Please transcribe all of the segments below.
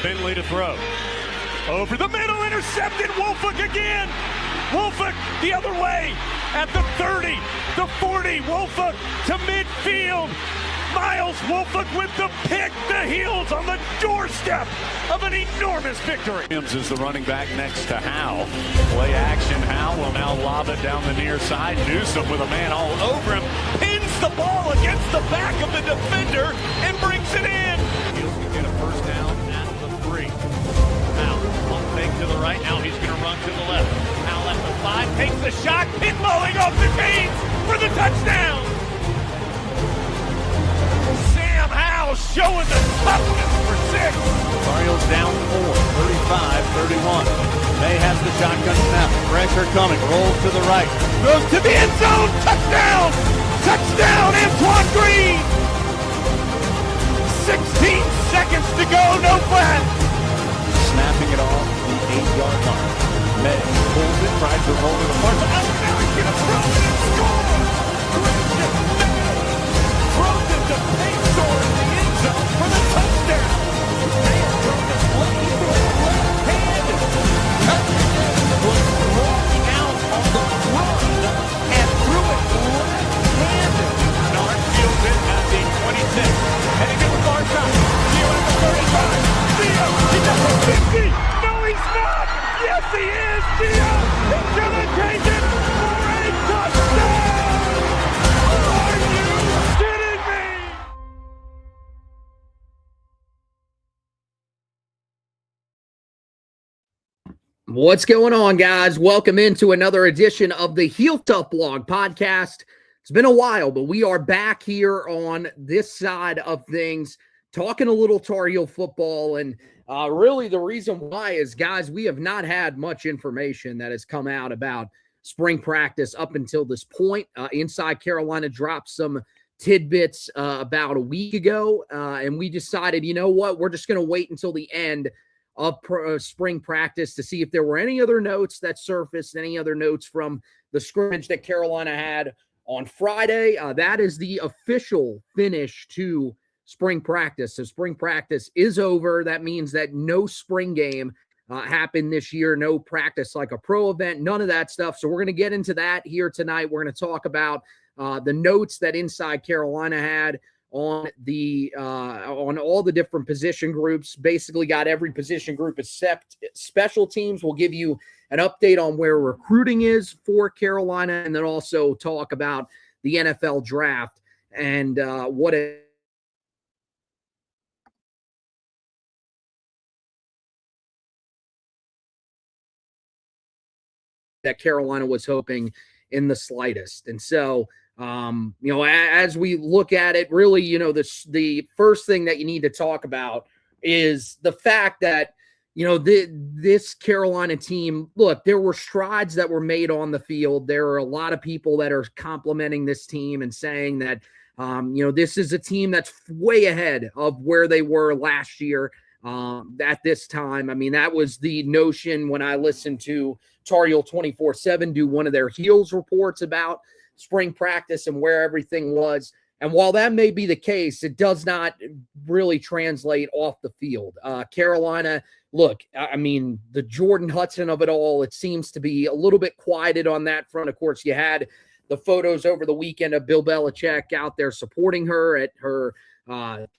Finley to throw. Over the middle, intercepted. Wolford again. Wolford the other way at the 30, the 40. Wolford to midfield. Miles Wolford with the pick. The Heels on the doorstep of an enormous victory. Williams is the running back next to Howe. Play action. Howe will now lob it down the near side. Newsom with a man all over him. Pins the ball against the back of the defender and brings it in. Heels can get a first down at the 3. Howe, pump fake to the right. Now he's going to run to the left. Howe at the 5. Takes the shot. Pinballing off the chains for the touchdown. Howe showing the toughness for 6. Cardinals down 4, 35-31. May has the shotgun snap. Pressure coming. Rolls to the right. Goes to the end zone. Touchdown! Touchdown, Antoine Green! 16 seconds to go. No flag. Snapping it off the 8-yard line. May pulls it, tries to roll it apart. Now he's going to throw it and score! Christian May throws it to Paytor in the end zone for the touchdown. May has thrown it left-handed. Was rolling out on the run and threw it left-handed. Nard fields it at the 26. Heading to the far side. Gio at the 35. Gio, he's at the 50. No, he's not. Yes, he is. Gio, he's going to take it for a touchdown. Are you kidding me? What's going on, guys? Welcome into another edition of the Heel Tough Blog podcast. It's been a while, but we are back here on this side of things, talking a little Tar Heel football. And really the reason why is, guys, we have not had much information that has come out about spring practice up until this point. Inside Carolina dropped some tidbits about a week ago, and we decided, you know what, we're just going to wait until the end of spring practice to see if there were any other notes that surfaced, any other notes from the scrimmage that Carolina had on Friday. That is the official finish to spring practice. So spring practice is over. That means that no spring game happened this year, no practice like a pro event, none of that stuff. So we're going to get into that here tonight. We're going to talk about the notes that Inside Carolina had on all the different position groups. Basically got every position group except special teams. We'll give you an update on where recruiting is for Carolina, and then also talk about the NFL draft and what that Carolina was hoping in the slightest. And so, as we look at it, really, the first thing that you need to talk about is the fact that, this Carolina team, look, there were strides that were made on the field. There are a lot of people that are complimenting this team and saying that, this is a team that's way ahead of where they were last year at this time. I mean, that was the notion when I listened to Tar Heel 24/7 do one of their Heels reports about spring practice and where everything was. And while that may be the case, it does not really translate off the field. Carolina, look, I mean, the Jordan Hudson of it all, it seems to be a little bit quieted on that front. Of course, you had the photos over the weekend of Bill Belichick out there supporting her at her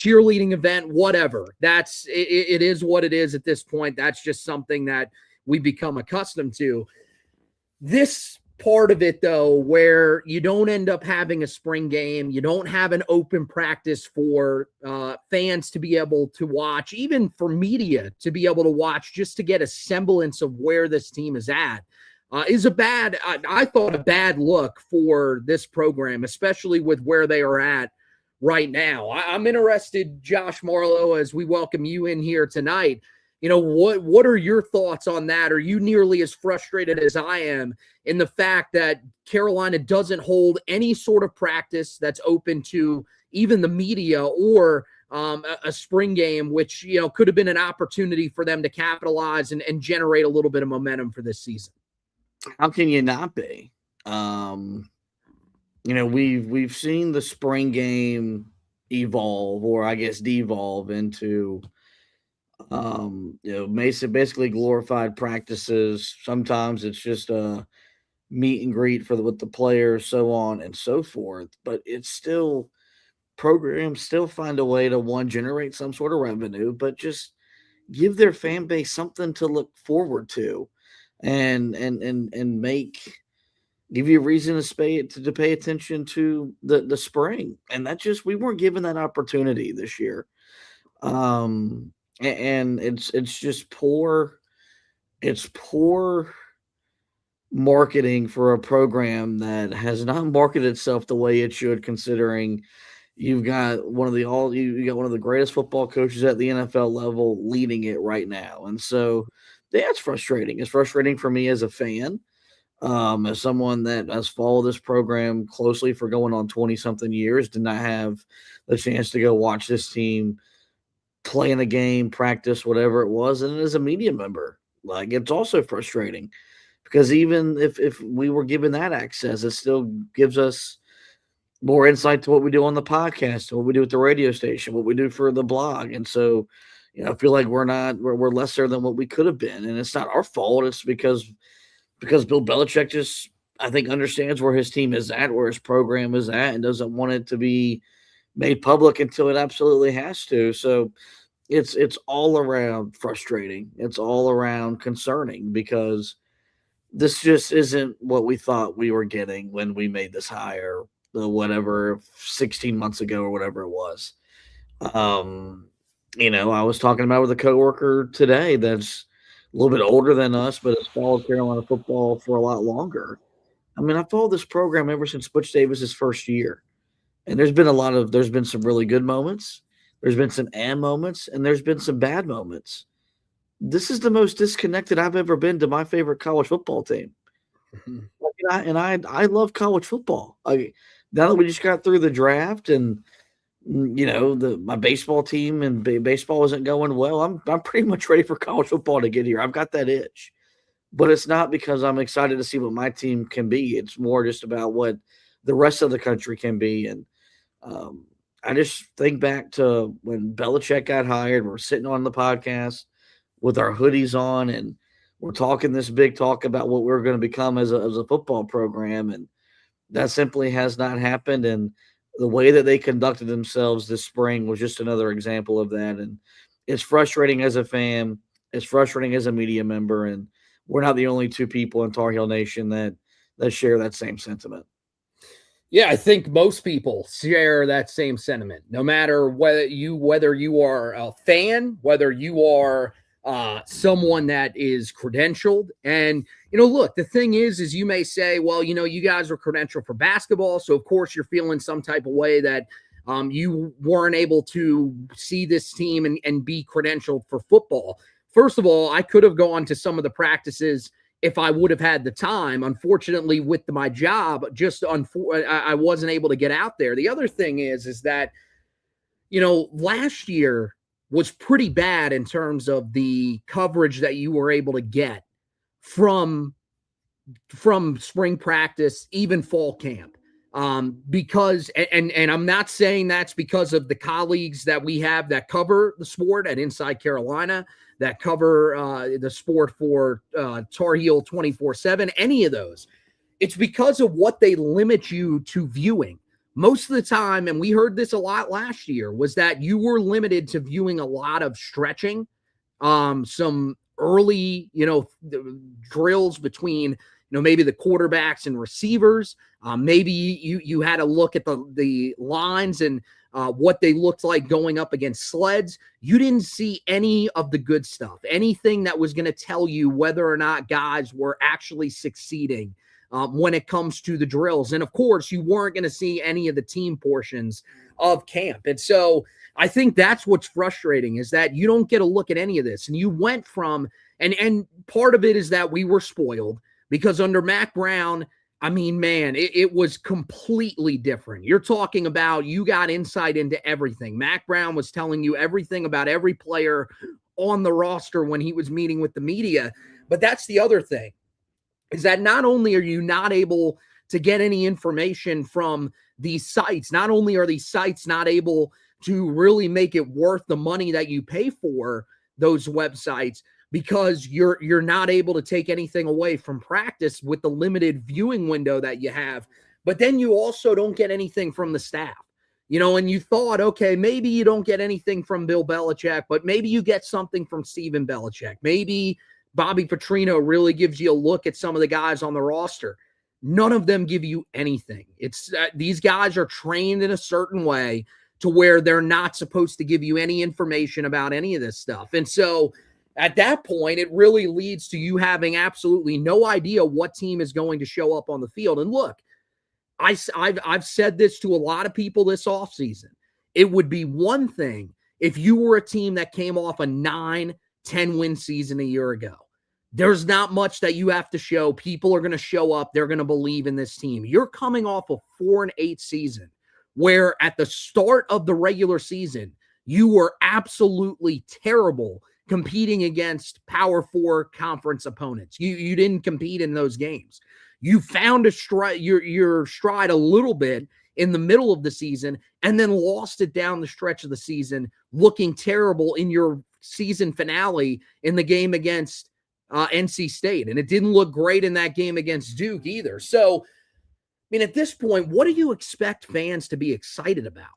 cheerleading event, whatever. It is what it is at this point. That's just something that we become accustomed to. This part of it, though, where you don't end up having a spring game, you don't have an open practice for fans to be able to watch, even for media to be able to watch, just to get a semblance of where this team is at, is I thought, a bad look for this program, especially with where they are at right now. I'm interested, Josh Marlowe, as we welcome you in here tonight. What are your thoughts on that? Are you nearly as frustrated as I am in the fact that Carolina doesn't hold any sort of practice that's open to even the media or a spring game, which, could have been an opportunity for them to capitalize and generate a little bit of momentum for this season? How can you not be? We've seen the spring game evolve, or I guess devolve into Basically glorified practices. Sometimes it's just a meet and greet with the players, so on and so forth. But it's still programs still find a way to generate some sort of revenue, but just give their fan base something to look forward to, and give you a reason to pay attention to the spring. And that just we weren't given that opportunity this year. And it's just poor. It's poor marketing for a program that has not marketed itself the way it should, considering you've got you got one of the greatest football coaches at the NFL level leading it right now. And so that's frustrating. It's frustrating for me as a fan, as someone that has followed this program closely for going on 20 something years, did not have the chance to go watch this team play in a game, practice, whatever it was. And as a media member, like, it's also frustrating because even if we were given that access, it still gives us more insight to what we do on the podcast, what we do at the radio station, what we do for the blog. And so, I feel like we're lesser than what we could have been. And it's not our fault. It's because Bill Belichick just, I think, understands where his team is at, where his program is at, and doesn't want it to be made public until it absolutely has to. So it's all around frustrating. It's all around concerning because this just isn't what we thought we were getting when we made this hire, whatever, 16 months ago or whatever it was. I was talking about with a coworker today that's a little bit older than us, but has followed Carolina football for a lot longer. I mean, I followed this program ever since Butch Davis's first year. And there's been some really good moments. There's been some moments, and there's been some bad moments. This is the most disconnected I've ever been to my favorite college football team. I love college football. Now that we just got through the draft and my baseball team and baseball isn't going well, I'm pretty much ready for college football to get here. I've got that itch. But it's not because I'm excited to see what my team can be. It's more just about what the rest of the country can be. And I just think back to when Belichick got hired. We're sitting on the podcast with our hoodies on, and we're talking this big talk about what we're going to become as a football program. And that simply has not happened. And the way that they conducted themselves this spring was just another example of that. And it's frustrating as a fan. It's frustrating as a media member. And we're not the only two people in Tar Heel Nation that share that same sentiment. Yeah, I think most people share that same sentiment, no matter whether you are a fan, whether you are someone that is credentialed. And, look, the thing is you may say, well, you guys are credentialed for basketball, so of course you're feeling some type of way that you weren't able to see this team and be credentialed for football. First of all, I could have gone to some of the practices if I would have had the time. Unfortunately, with my job, I wasn't able to get out there. The other thing is that, last year was pretty bad in terms of the coverage that you were able to get from spring practice, even fall camp. Because, and I'm not saying that's because of the colleagues that we have that cover the sport at Inside Carolina, that cover the sport for Tar Heel 24/7, any of those. It's because of what they limit you to viewing. Most of the time, and we heard this a lot last year, was that you were limited to viewing a lot of stretching, some early, drills between, maybe the quarterbacks and receivers. Maybe you had to look at the lines and what they looked like going up against sleds. You didn't see any of the good stuff, anything that was going to tell you whether or not guys were actually succeeding when it comes to the drills. And of course, you weren't going to see any of the team portions of camp. And so I think that's what's frustrating, is that you don't get a look at any of this. And you went from, and part of it is that we were spoiled, because under Mac Brown, I mean, man, it was completely different. You're talking about, you got insight into everything. Mac Brown was telling you everything about every player on the roster when he was meeting with the media. But that's the other thing, is that not only are you not able to get any information from these sites, not only are these sites not able to really make it worth the money that you pay for, those websites because you're not able to take anything away from practice with the limited viewing window that you have. But then you also don't get anything from the staff. And you thought, okay, maybe you don't get anything from Bill Belichick, but maybe you get something from Steven Belichick. Maybe Bobby Petrino really gives you a look at some of the guys on the roster. None of them give you anything. It's these guys are trained in a certain way to where they're not supposed to give you any information about any of this stuff. And so at that point, it really leads to you having absolutely no idea what team is going to show up on the field. And look, I've said this to a lot of people this offseason. It would be one thing if you were a team that came off a 9-10 win season a year ago. There's not much that you have to show. People are going to show up. They're going to believe in this team. You're coming off a 4-8 season where at the start of the regular season, you were absolutely terrible competing against Power 4 conference opponents. You didn't compete in those games. You found your stride a little bit in the middle of the season and then lost it down the stretch of the season, looking terrible in your season finale in the game against NC State. And it didn't look great in that game against Duke either. So, at this point, what do you expect fans to be excited about?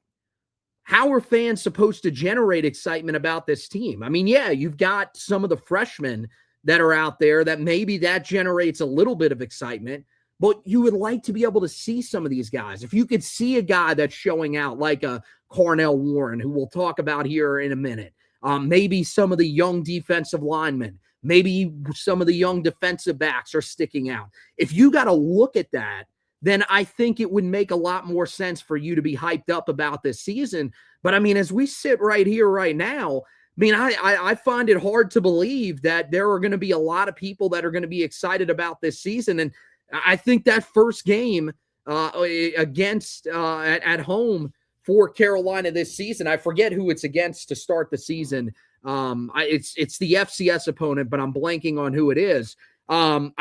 How are fans supposed to generate excitement about this team? Yeah, you've got some of the freshmen that are out there that maybe that generates a little bit of excitement, but you would like to be able to see some of these guys. If you could see a guy that's showing out like a Cornell Warren, who we'll talk about here in a minute, maybe some of the young defensive linemen, maybe some of the young defensive backs are sticking out. If you got to look at that, then I think it would make a lot more sense for you to be hyped up about this season. But as we sit right here right now, I find it hard to believe that there are going to be a lot of people that are going to be excited about this season. And I think that first game against at home for Carolina this season, I forget who it's against to start the season. It's the FCS opponent, but I'm blanking on who it is. It's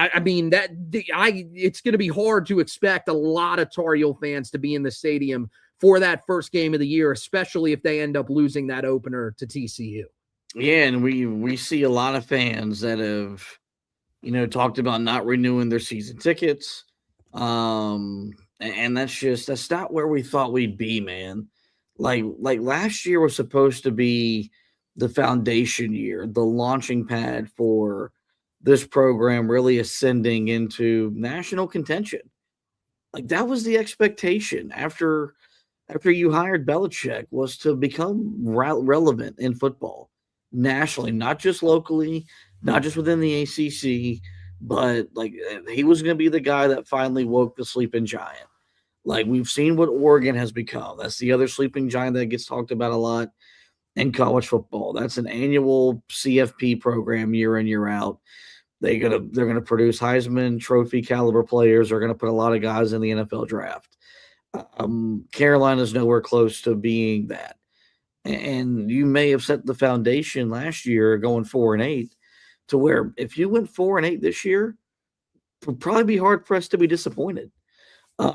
going to be hard to expect a lot of Tar Heel fans to be in the stadium for that first game of the year, especially if they end up losing that opener to TCU. Yeah, and we see a lot of fans that have, talked about not renewing their season tickets. And that's not where we thought we'd be, man. Like last year was supposed to be the foundation year, the launching pad for this program really ascending into national contention. Like that was the expectation after you hired Belichick, was to become relevant in football nationally, not just locally, not just within the ACC, but like he was going to be the guy that finally woke the sleeping giant. Like we've seen what Oregon has become. That's the other sleeping giant that gets talked about a lot in college football. That's an annual CFP program year in, year out. They're gonna produce Heisman Trophy caliber players. They're gonna put a lot of guys in the NFL draft. Carolina's nowhere close to being that. And you may have set the foundation last year going 4-8 to where if you went 4-8 this year, it would probably be hard pressed to be disappointed.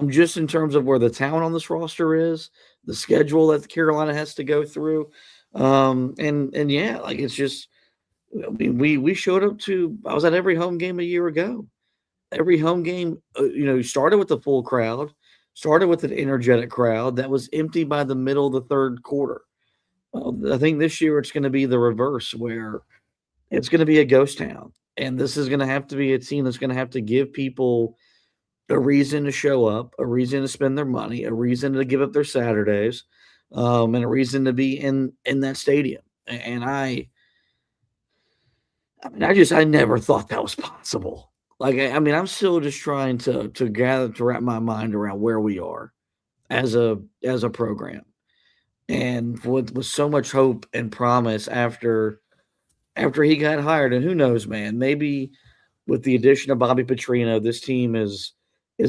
Just in terms of where the talent on this roster is, the schedule that Carolina has to go through. And yeah, like it's just, we showed up to, I was at every home game a year ago. Every home game, started with the full crowd, started with an energetic crowd that was empty by the middle of the third quarter. I think this year it's going to be the reverse, where it's going to be a ghost town. And this is going to have to be a team that's going to have to give people a reason to show up, a reason to spend their money, a reason to give up their Saturdays, and a reason to be in that stadium. And I never thought that was possible. Like, I'm still just trying to wrap my mind around where we are as a program. And with so much hope and promise after he got hired, and who knows, man, maybe with the addition of Bobby Petrino, this team is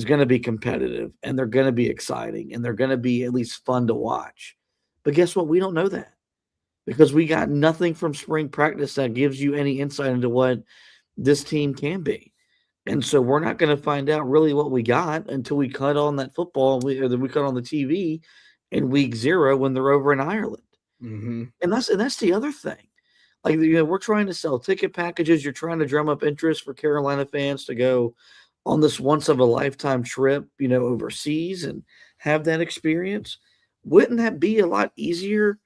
going to be competitive, and they're going to be exciting, and they're going to be at least fun to watch. But guess what? We don't know that, because we got nothing from spring practice that gives you any insight into what this team can be. And so we're not going to find out really what we got until we cut on that football, or we cut on the TV in week 0 when they're over in Ireland. Mm-hmm. And that's the other thing. Like, we're trying to sell ticket packages. You're trying to drum up interest for Carolina fans to go on this once of a lifetime trip, overseas and have that experience. Wouldn't that be a lot easier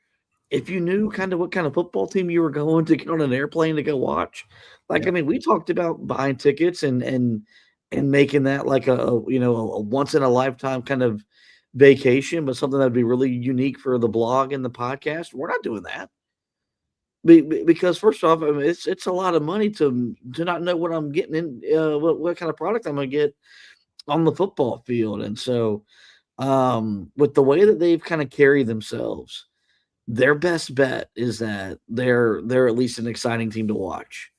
if you knew kind of what kind of football team you were going to get on an airplane to go watch? Like, Yeah. I mean, we talked about buying tickets and making that like a once in a lifetime kind of vacation, but something that'd be really unique for the blog and the podcast. We're not doing that. Because first off, I mean, it's a lot of money to not know what I'm getting in, what kind of product I'm going to get on the football field. And so, with the way that they've kind of carried themselves, their best bet is that they're at least an exciting team to watch,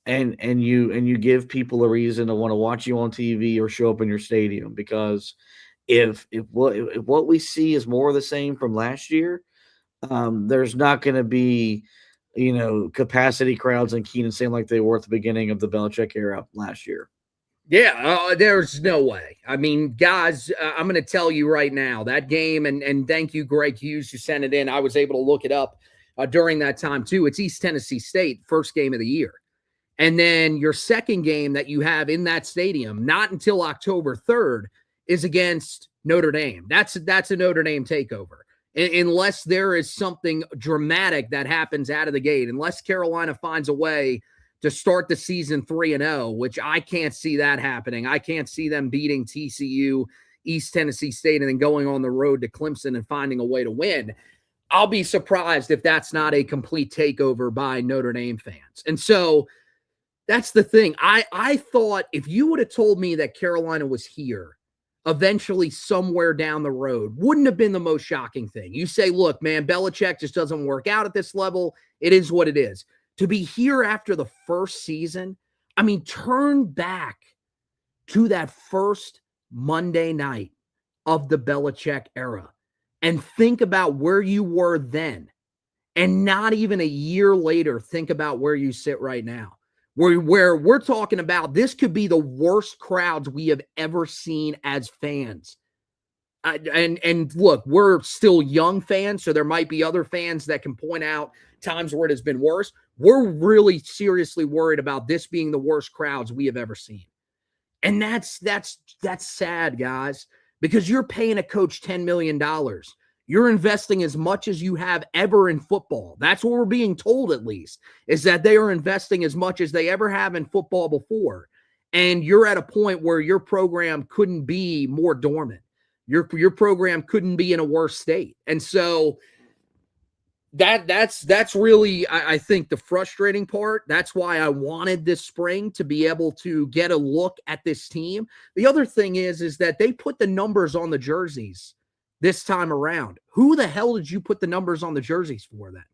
and you give people a reason to want to watch you on TV or show up in your stadium. Because if what we see is more of the same from last year, there's not going to be capacity crowds in Keenan saying like they were at the beginning of the Belichick era last year. Yeah, there's no way. I mean, guys, I'm going to tell you right now, that game, and thank you, Greg Hughes, who sent it in. I was able to look it up during that time, too. It's East Tennessee State, first game of the year. And then your second game that you have in that stadium, not until October 3rd, is against Notre Dame. That's a Notre Dame takeover. Unless there is something dramatic that happens out of the gate, unless Carolina finds a way to start the season 3-0, which I can't see that happening. I can't see them beating TCU, East Tennessee State, and then going on the road to Clemson and finding a way to win. I'll be surprised if that's not a complete takeover by Notre Dame fans. And so that's the thing. I thought if you would have told me that Carolina was here eventually somewhere down the road, wouldn't have been the most shocking thing. You say, look, man, Belichick just doesn't work out at this level. It is what it is. To be here after the first season, I mean, turn back to that first Monday night of the Belichick era and think about where you were then. And not even a year later, think about where you sit right now. Where we're talking about this could be the worst crowds we have ever seen as fans. And look, we're still young fans, so there might be other fans that can point out times where it has been worse. We're really seriously worried about this being the worst crowds we have ever seen. And that's sad, guys, because you're paying a coach $10 million. You're investing as much as you have ever in football. That's what we're being told, at least, is that they are investing as much as they ever have in football before. And you're at a point where your program couldn't be more dormant. Your program couldn't be in a worse state. And so that's really, I think, the frustrating part. That's why I wanted this spring to be able to get a look at this team. The other thing is that they put the numbers on the jerseys this time around. Who the hell did you put the numbers on the jerseys for then?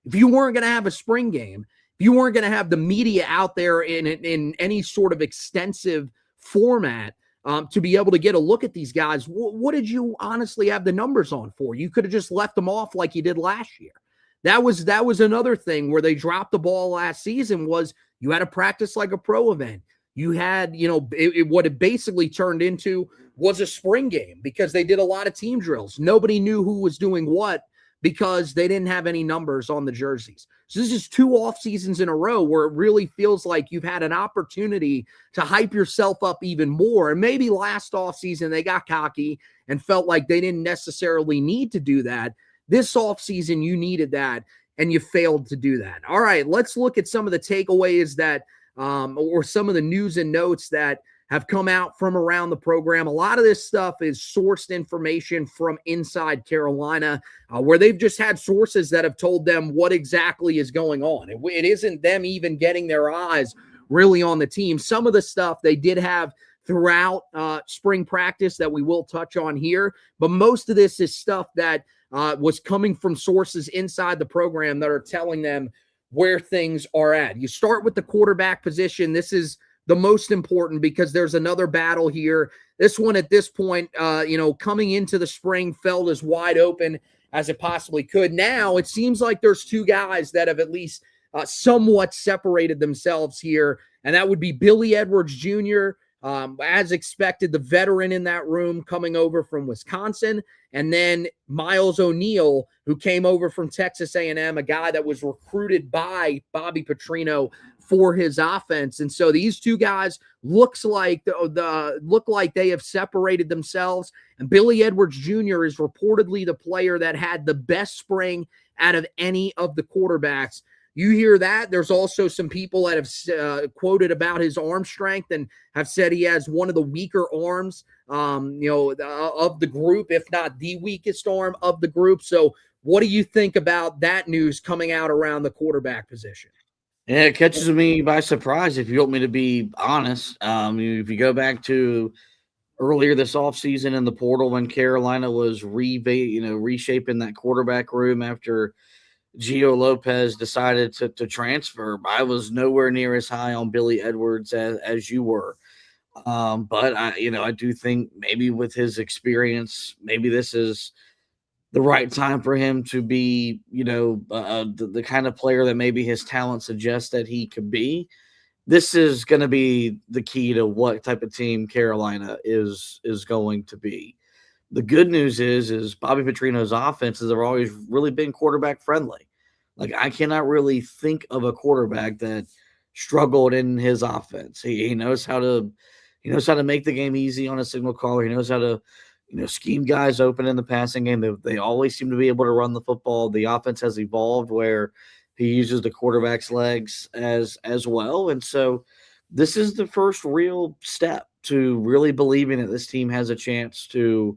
If you weren't going to have a spring game, if you weren't going to have the media out there in any sort of extensive format to be able to get a look at these guys, what did you honestly have the numbers on for? You could have just left them off like you did last year. That was another thing where they dropped the ball last season. Was you had to practice like a pro event. You had, what it basically turned into was a spring game because they did a lot of team drills. Nobody knew who was doing what because they didn't have any numbers on the jerseys. So this is 2 off seasons in a row where it really feels like you've had an opportunity to hype yourself up even more. And maybe last off season they got cocky and felt like they didn't necessarily need to do that. This off season you needed that, and you failed to do that. All right, let's look at some of the takeaways that or some of the news and notes that have come out from around the program. A lot of this stuff is sourced information from inside Carolina, where they've just had sources that have told them what exactly is going on. It isn't them even getting their eyes really on the team. Some of the stuff they did have throughout spring practice that we will touch on here, but most of this is stuff that was coming from sources inside the program that are telling them where things are at. You start with the quarterback position. This is the most important because there's another battle here. This one at this point, coming into the spring felt as wide open as it possibly could. Now it seems like there's 2 guys that have at least somewhat separated themselves here, and that would be Billy Edwards Jr. As expected, the veteran in that room coming over from Wisconsin, and then Miles O'Neill, who came over from Texas A&M, a guy that was recruited by Bobby Petrino for his offense. And so these two guys look like they have separated themselves. And Billy Edwards Jr. is reportedly the player that had the best spring out of any of the quarterbacks. You hear that. There's also some people that have quoted about his arm strength and have said he has one of the weaker arms, of the group, if not the weakest arm of the group. So what do you think about that news coming out around the quarterback position? Yeah, it catches me by surprise, if you want me to be honest. If you go back to earlier this offseason in the portal when Carolina was reshaping that quarterback room after Gio Lopez decided to transfer, I was nowhere near as high on Billy Edwards as you were. But I do think maybe with his experience, maybe this is the right time for him to be, the kind of player that maybe his talent suggests that he could be. This is going to be the key to what type of team Carolina is going to be. The good news is Bobby Petrino's offenses have always really been quarterback friendly. Like, I cannot really think of a quarterback that struggled in his offense. He knows how to make the game easy on a signal caller. He knows how to scheme guys open in the passing game. They always seem to be able to run the football. The offense has evolved where he uses the quarterback's legs as well. And so this is the first real step to really believing that this team has a chance to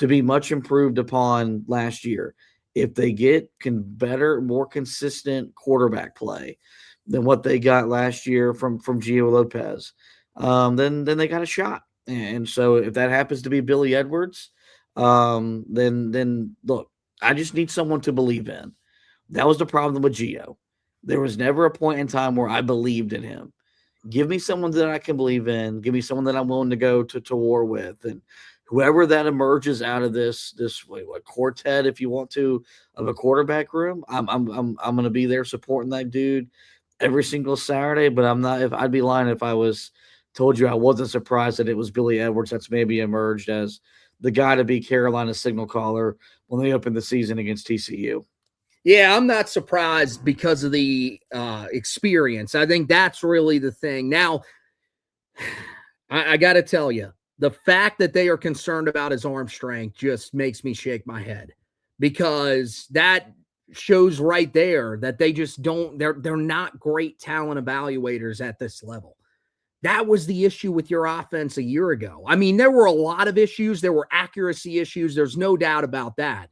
be much improved upon last year. If they get better, more consistent quarterback play than what they got last year from Gio Lopez, then they got a shot. And so if that happens to be Billy Edwards, then look, I just need someone to believe in. That was the problem with Gio. There was never a point in time where I believed in him. Give me someone that I can believe in. Give me someone that I'm willing to go to war with. And whoever that emerges out of this quartet, if you want to, of a quarterback room, I'm going to be there supporting that dude every single Saturday. But I'd be lying if I told you I wasn't surprised that it was Billy Edwards that's maybe emerged as the guy to be Carolina's signal caller when they open the season against TCU. Yeah, I'm not surprised because of the experience. I think that's really the thing. Now, I got to tell you, the fact that they are concerned about his arm strength just makes me shake my head, because that shows right there that they just don't, they're not great talent evaluators at this level. That was the issue with your offense a year ago. I mean, there were a lot of issues. There were accuracy issues. There's no doubt about that.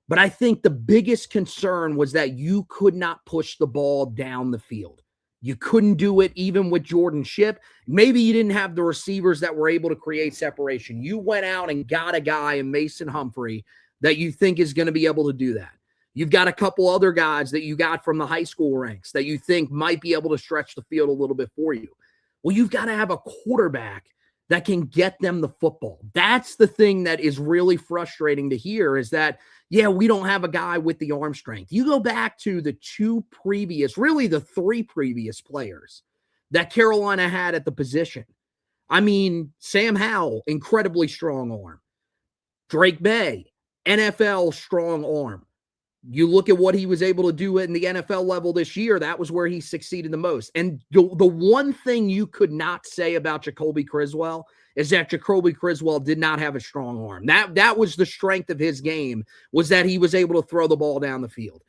But I think the biggest concern was that you could not push the ball down the field. You couldn't do it even with Jordan Shipp. Maybe you didn't have the receivers that were able to create separation. You went out and got a guy in Mason Humphrey that you think is going to be able to do that. You've got a couple other guys that you got from the high school ranks that you think might be able to stretch the field a little bit for you. Well, you've got to have a quarterback that can get them the football. That's the thing that is really frustrating to hear, is that, yeah, we don't have a guy with the arm strength. You go back to the three previous players that Carolina had at the position. I mean, Sam Howell, incredibly strong arm. Drake May, NFL strong arm. You look at what he was able to do in the NFL level this year, that was where he succeeded the most. And the one thing you could not say about Jacoby Criswell is that Jacoby Criswell did not have a strong arm. That was the strength of his game, was that he was able to throw the ball down the field.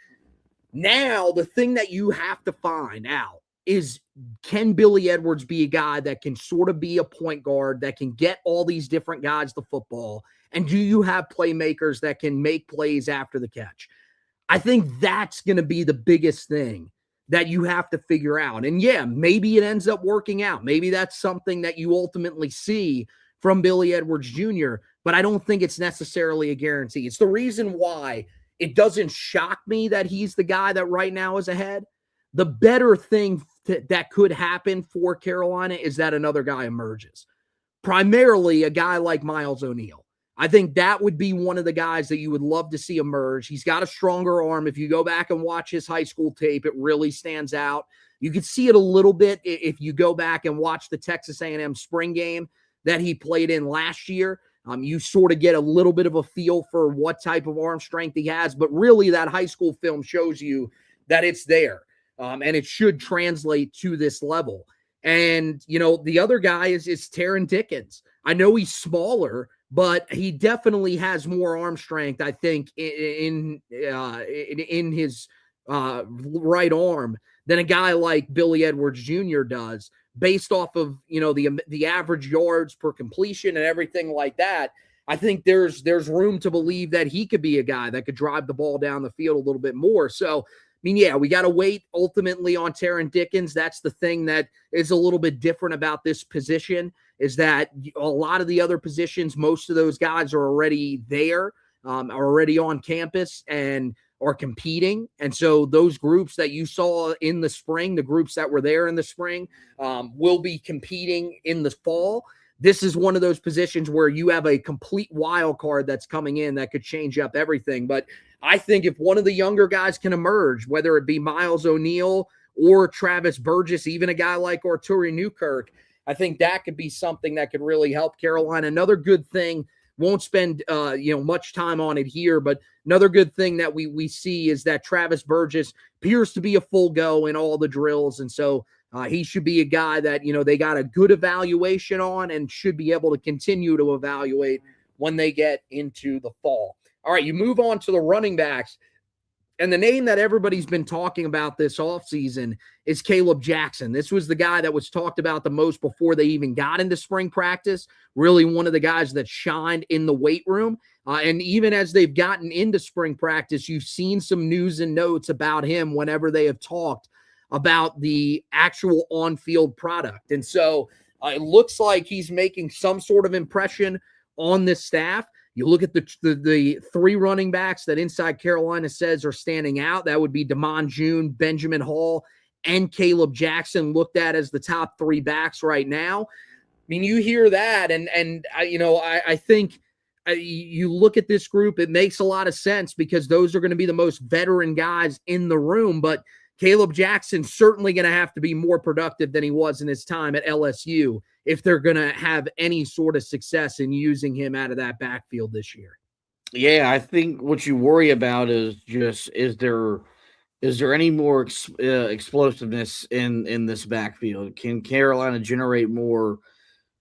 Now, the thing that you have to find out is, can Billy Edwards be a guy that can sort of be a point guard, that can get all these different guys the football? And do you have playmakers that can make plays after the catch? I think that's going to be the biggest thing that you have to figure out. And yeah, maybe it ends up working out. Maybe that's something that you ultimately see from Billy Edwards Jr., but I don't think it's necessarily a guarantee. It's the reason why it doesn't shock me that he's the guy that right now is ahead. The better thing that could happen for Carolina is that another guy emerges. Primarily a guy like Miles O'Neill. I think that would be one of the guys that you would love to see emerge. He's got a stronger arm. If you go back and watch his high school tape, it really stands out. You could see it a little bit if you go back and watch the Texas A&M spring game that he played in last year. You sort of get a little bit of a feel for what type of arm strength he has, but really that high school film shows you that it's there, and it should translate to this level. And, the other guy is Taron Dickens. I know he's smaller, but he definitely has more arm strength, I think, in his right arm than a guy like Billy Edwards Jr. does, based off of, the average yards per completion and everything like that. I think there's room to believe that he could be a guy that could drive the ball down the field a little bit more. So, yeah, we got to wait ultimately on Taron Dickens. That's the thing that is a little bit different about this position, is that a lot of the other positions, most of those guys are already there, are already on campus and are competing. And so those groups that you saw in the spring, the groups that were there in the spring, will be competing in the fall. This is one of those positions where you have a complete wild card that's coming in that could change up everything. But I think if one of the younger guys can emerge, whether it be Miles O'Neill or Travis Burgess, even a guy like Arturi Newkirk, I think that could be something that could really help Carolina. Another good thing, won't spend much time on it here, but another good thing that we see is that Travis Burgess appears to be a full go in all the drills. And so he should be a guy that, they got a good evaluation on and should be able to continue to evaluate when they get into the fall. All right, you move on to the running backs. And the name that everybody's been talking about this offseason is Caleb Jackson. This was the guy that was talked about the most before they even got into spring practice. Really one of the guys that shined in the weight room. And even as they've gotten into spring practice, you've seen some news and notes about him whenever they have talked about the actual on-field product. And so it looks like he's making some sort of impression on this staff. You look at the three running backs that Inside Carolina says are standing out. That would be Damon June, Benjamin Hall, and Caleb Jackson, looked at as the top three backs right now. I mean, you hear that, and I think you look at this group, it makes a lot of sense because those are going to be the most veteran guys in the room. But Caleb Jackson's certainly going to have to be more productive than he was in his time at LSU if they're going to have any sort of success in using him out of that backfield this year. Yeah, I think what you worry about is just is there any more explosiveness in this backfield? Can Carolina generate more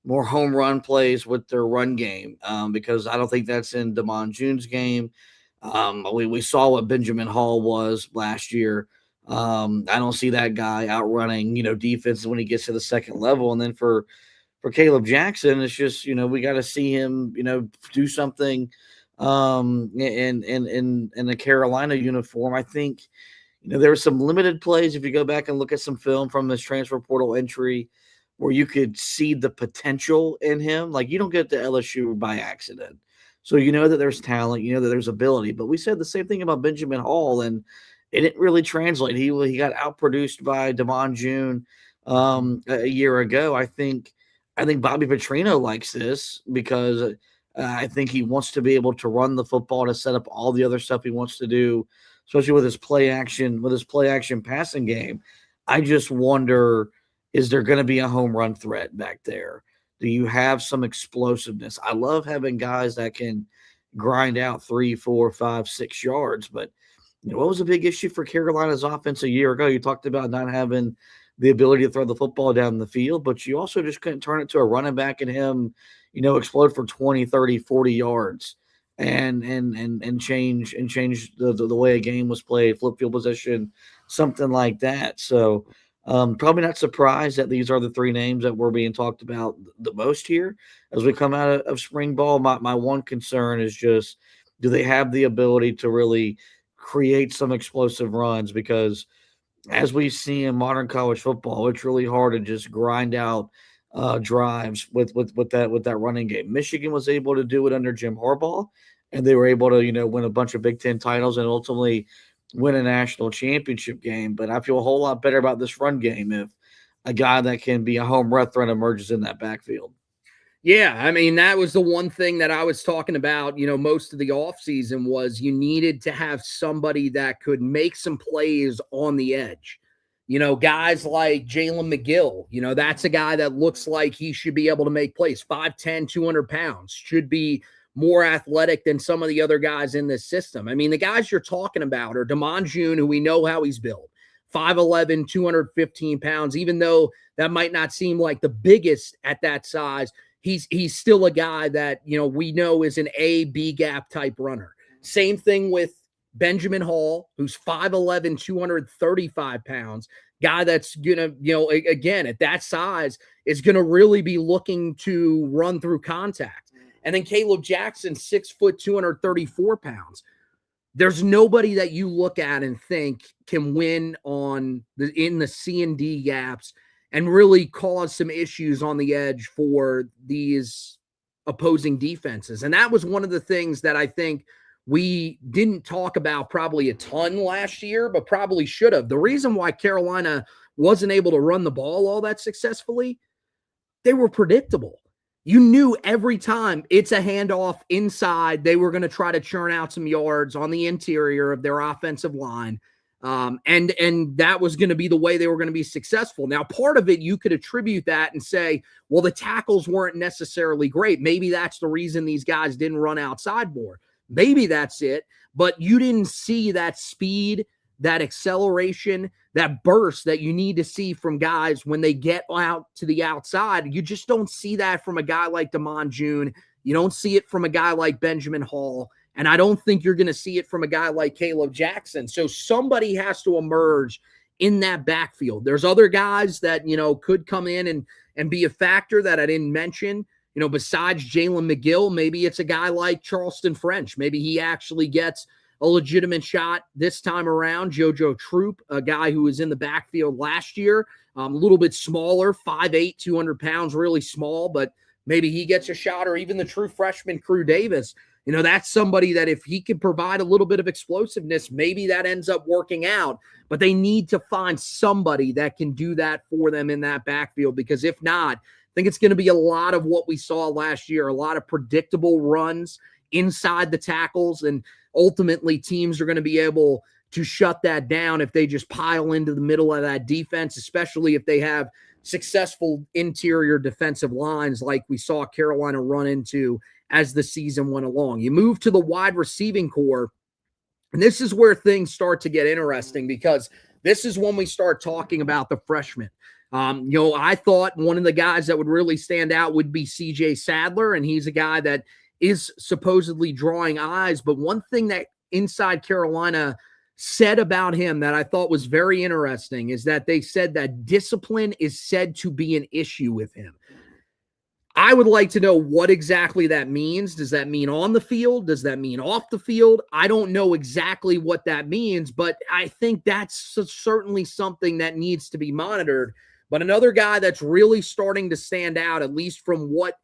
home run plays with their run game? Because I don't think that's in Damon June's game. We saw what Benjamin Hall was last year. I don't see that guy outrunning, defenses when he gets to the second level. And then for Caleb Jackson, it's just, we got to see him, do something in the Carolina uniform. I think, there were some limited plays. If you go back and look at some film from his transfer portal entry where you could see the potential in him, like you don't get to LSU by accident. So that there's talent, that there's ability. But we said the same thing about Benjamin Hall, and it didn't really translate. He got outproduced by Damon June a year ago. I think Bobby Petrino likes this because I think he wants to be able to run the football to set up all the other stuff he wants to do, especially with his play action passing game. I just wonder, is there going to be a home run threat back there? Do you have some explosiveness? I love having guys that can grind out 3, 4, 5, 6 yards, but what was a big issue for Carolina's offense a year ago? You talked about not having the ability to throw the football down the field, but you also just couldn't turn it to a running back and him, explode for 20, 30, 40 yards and change the way a game was played, flip field position, something like that. So probably not surprised that these are the three names that were being talked about the most here as we come out of spring ball. My one concern is just, do they have the ability to really create some explosive runs? Because as we see in modern college football, it's really hard to just grind out drives with that running game. Michigan was able to do it under Jim Harbaugh, and they were able to win a bunch of Big Ten titles and ultimately win a national championship game. But I feel a whole lot better about this run game if a guy that can be a home run threat emerges in that backfield. Yeah, I mean, that was the one thing that I was talking about, most of the offseason was you needed to have somebody that could make some plays on the edge. Guys like Jalen McGill, that's a guy that looks like he should be able to make plays. 5'10", 200 pounds, should be more athletic than some of the other guys in this system. I mean, the guys you're talking about are Damon June, who we know how he's built, 5'11", 215 pounds, even though that might not seem like the biggest at that size. He's still a guy that, we know is an A-B gap type runner. Same thing with Benjamin Hall, who's 5'11", 235 pounds, guy that's going to, again, at that size is going to really be looking to run through contact. And then Caleb Jackson, 6 foot, 234 pounds. There's nobody that you look at and think can win in the C and D gaps and really cause some issues on the edge for these opposing defenses. And that was one of the things that I think we didn't talk about probably a ton last year, but probably should have. The reason why Carolina wasn't able to run the ball all that successfully, they were predictable. You knew every time it's a handoff inside, they were going to try to churn out some yards on the interior of their offensive line. And that was going to be the way they were going to be successful. Now, part of it, you could attribute that and say, well, the tackles weren't necessarily great. Maybe that's the reason these guys didn't run outside more. Maybe that's it. But you didn't see that speed, that acceleration, that burst that you need to see from guys when they get out to the outside. You just don't see that from a guy like Damon June. You don't see it from a guy like Benjamin Hall. And I don't think you're going to see it from a guy like Caleb Jackson. So somebody has to emerge in that backfield. There's other guys that, could come in and be a factor that I didn't mention. Besides Jalen McGill, maybe it's a guy like Charleston French. Maybe he actually gets a legitimate shot this time around. JoJo Troop, a guy who was in the backfield last year, a little bit smaller, 5'8", 200 pounds, really small, but maybe he gets a shot, or even the true freshman Crew Davis. That's somebody that if he can provide a little bit of explosiveness, maybe that ends up working out. But they need to find somebody that can do that for them in that backfield, because if not, I think it's going to be a lot of what we saw last year, a lot of predictable runs inside the tackles, and ultimately teams are going to be able to shut that down if they just pile into the middle of that defense, especially if they have successful interior defensive lines like we saw Carolina run into as the season went along. You move to the wide receiving core, and this is where things start to get interesting, because this is when we start talking about the freshmen. I thought one of the guys that would really stand out would be CJ Sadler, and he's a guy that is supposedly drawing eyes. But one thing that Inside Carolina said about him that I thought was very interesting is that they said that discipline is said to be an issue with him. I would like to know what exactly that means. Does that mean on the field? Does that mean off the field? I don't know exactly what that means, but I think that's certainly something that needs to be monitored. But another guy that's really starting to stand out, at least from what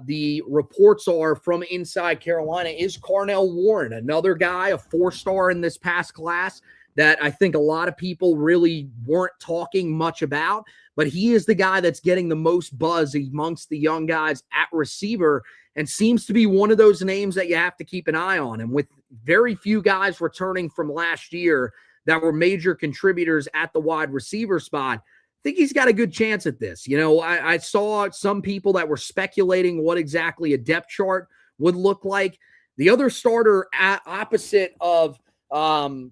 the reports are from Inside Carolina, is Carnell Warren, another guy, a 4-star in this past class that I think a lot of people really weren't talking much about, but he is the guy that's getting the most buzz amongst the young guys at receiver, and seems to be one of those names that you have to keep an eye on. And with very few guys returning from last year that were major contributors at the wide receiver spot, I think he's got a good chance at this. I saw some people that were speculating what exactly a depth chart would look like. The other starter opposite of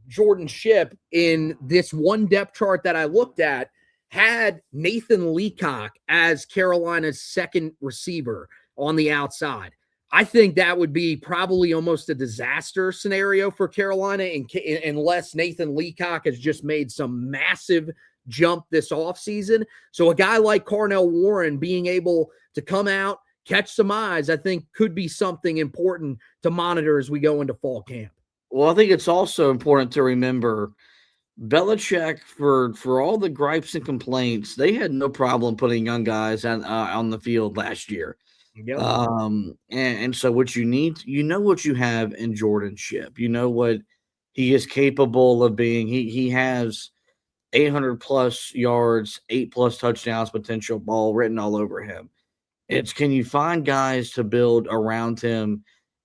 Jordan Shipp in this one depth chart that I looked at had Nathan Leacock as Carolina's second receiver on the outside. I think that would be probably almost a disaster scenario for Carolina unless Nathan Leacock has just made some massive jump this offseason. So a guy like Carnell Warren being able to come out, catch some eyes, I think could be something important to monitor as we go into fall camp. Well, I think it's also important to remember Belichick, for all the gripes and complaints, they had no problem putting young guys on the field last year. Yep. And so what you need, what you have in Jordan Shipp, what he is capable of being. He has 800 plus yards, 8+ touchdowns, potential ball written all over him. It's can you find guys to build around him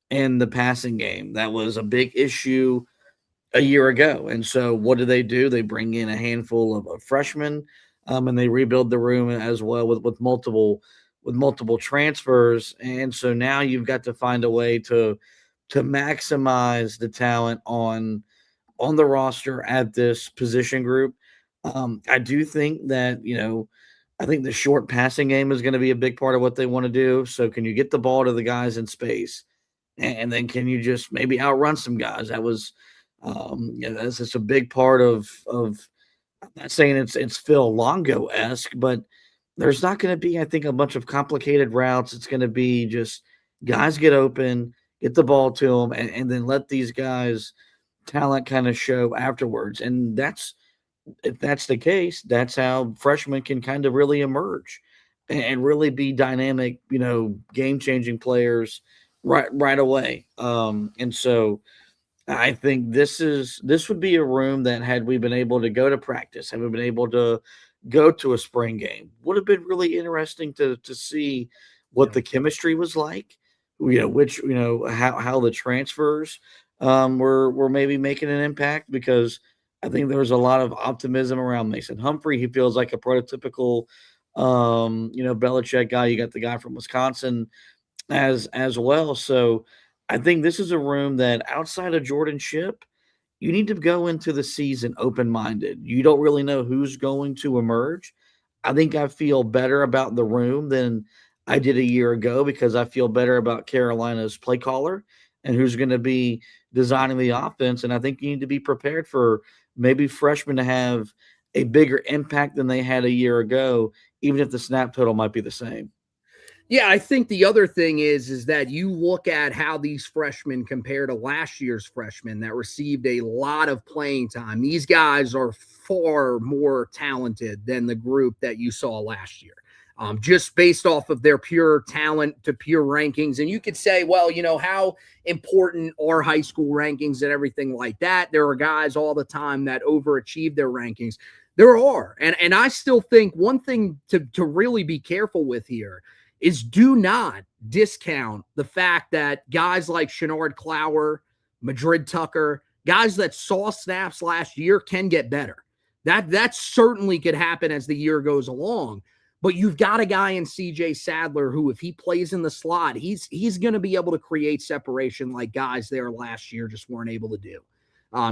in the passing game? That was a big issue a year ago. And so what do? They bring in a handful of freshmen, and they rebuild the room as well with multiple transfers. And so now you've got to find a way to maximize the talent on the roster at this position group. I do think that, I think the short passing game is going to be a big part of what they want to do. So can you get the ball to the guys in space? And then can you just maybe outrun some guys? That was, that's just a big part of. I'm not saying it's Phil Longo-esque, but there's not going to be, I think, a bunch of complicated routes. It's going to be just guys get open, get the ball to them, and then let these guys talent kind of show afterwards. And if that's the case, that's how freshmen can kind of really emerge and really be dynamic, game-changing players right away. And so I think this would be a room that had we been able to go to practice, had we been able to go to a spring game, would have been really interesting to see what the chemistry was like, how the transfers were maybe making an impact, because I think there was a lot of optimism around Mason Humphrey. He feels like a prototypical Belichick guy. You got the guy from Wisconsin as well. So I think this is a room that outside of Jordan Shipp, you need to go into the season open-minded. You don't really know who's going to emerge. I think I feel better about the room than I did a year ago, because I feel better about Carolina's play caller and who's going to be designing the offense. And I think you need to be prepared for maybe freshmen to have a bigger impact than they had a year ago, even if the snap total might be the same. Yeah, I think the other thing is that you look at how these freshmen compare to last year's freshmen that received a lot of playing time. These guys are far more talented than the group that you saw last year, just based off of their pure talent to pure rankings. And you could say, well, how important are high school rankings and everything like that? There are guys all the time that overachieve their rankings. There are. And I still think one thing to really be careful with here is do not discount the fact that guys like Shenard Clower, Madrid Tucker, guys that saw snaps last year can get better. That certainly could happen as the year goes along. But you've got a guy in CJ Sadler who, if he plays in the slot, he's going to be able to create separation like guys there last year just weren't able to do.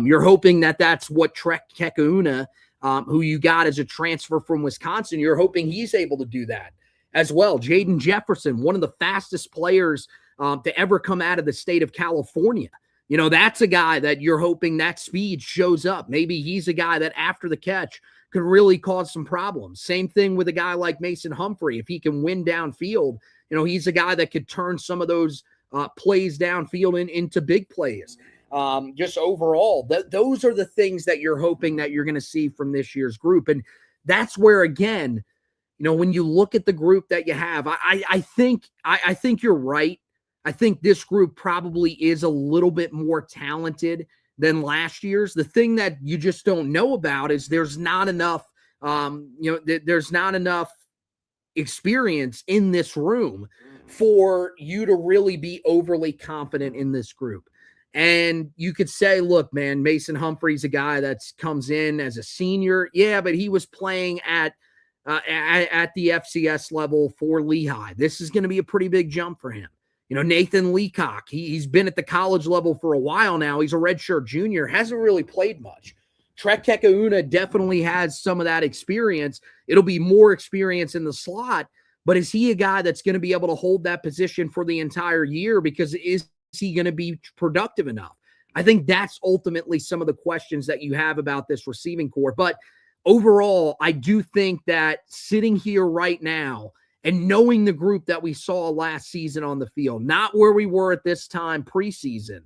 You're hoping that that's what Trek Kekauna, who you got as a transfer from Wisconsin, you're hoping he's able to do that as well. Jaden Jefferson, one of the fastest players to ever come out of the state of California. That's a guy that you're hoping that speed shows up. Maybe he's a guy that after the catch could really cause some problems. Same thing with a guy like Mason Humphrey. If he can win downfield, he's a guy that could turn some of those plays downfield into big plays. Just overall, those are the things that you're hoping that you're going to see from this year's group. And that's where, again, when you look at the group that you have, I think you're right. I think this group probably is a little bit more talented than last year's. The thing that you just don't know about is there's not enough, there's not enough experience in this room for you to really be overly confident in this group. And you could say, look, man, Mason Humphrey's a guy that comes in as a senior. Yeah, but he was playing at the FCS level for Lehigh. This is going to be a pretty big jump for him. Nathan Leacock, he's been at the college level for a while now. He's a redshirt junior, hasn't really played much. Trek Kekauna definitely has some of that experience. It'll be more experience in the slot, but is he a guy that's going to be able to hold that position for the entire year? Because is he going to be productive enough? I think that's ultimately some of the questions that you have about this receiving core. But overall, I do think that sitting here right now and knowing the group that we saw last season on the field, not where we were at this time preseason,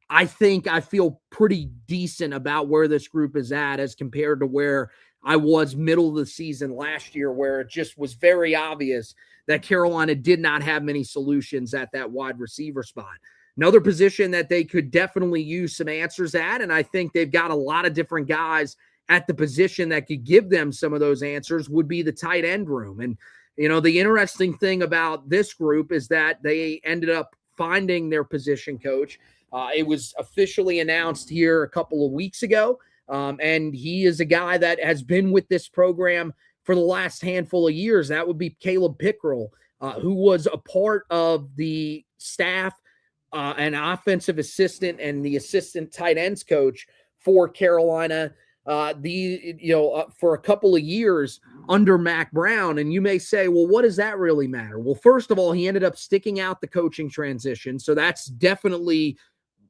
I think I feel pretty decent about where this group is at as compared to where I was middle of the season last year, where it just was very obvious that Carolina did not have many solutions at that wide receiver spot. Another position that they could definitely use some answers at, and I think they've got a lot of different guys at the position that could give them some of those answers, would be the tight end room. And The interesting thing about this group is that they ended up finding their position coach. It was officially announced here a couple of weeks ago. And he is a guy that has been with this program for the last handful of years. That would be Caleb Pickrell, who was a part of the staff, an offensive assistant and the assistant tight ends coach for Carolina for a couple of years under Mac Brown. And you may say, well, what does that really matter? Well, first of all, he ended up sticking out the coaching transition. So that's definitely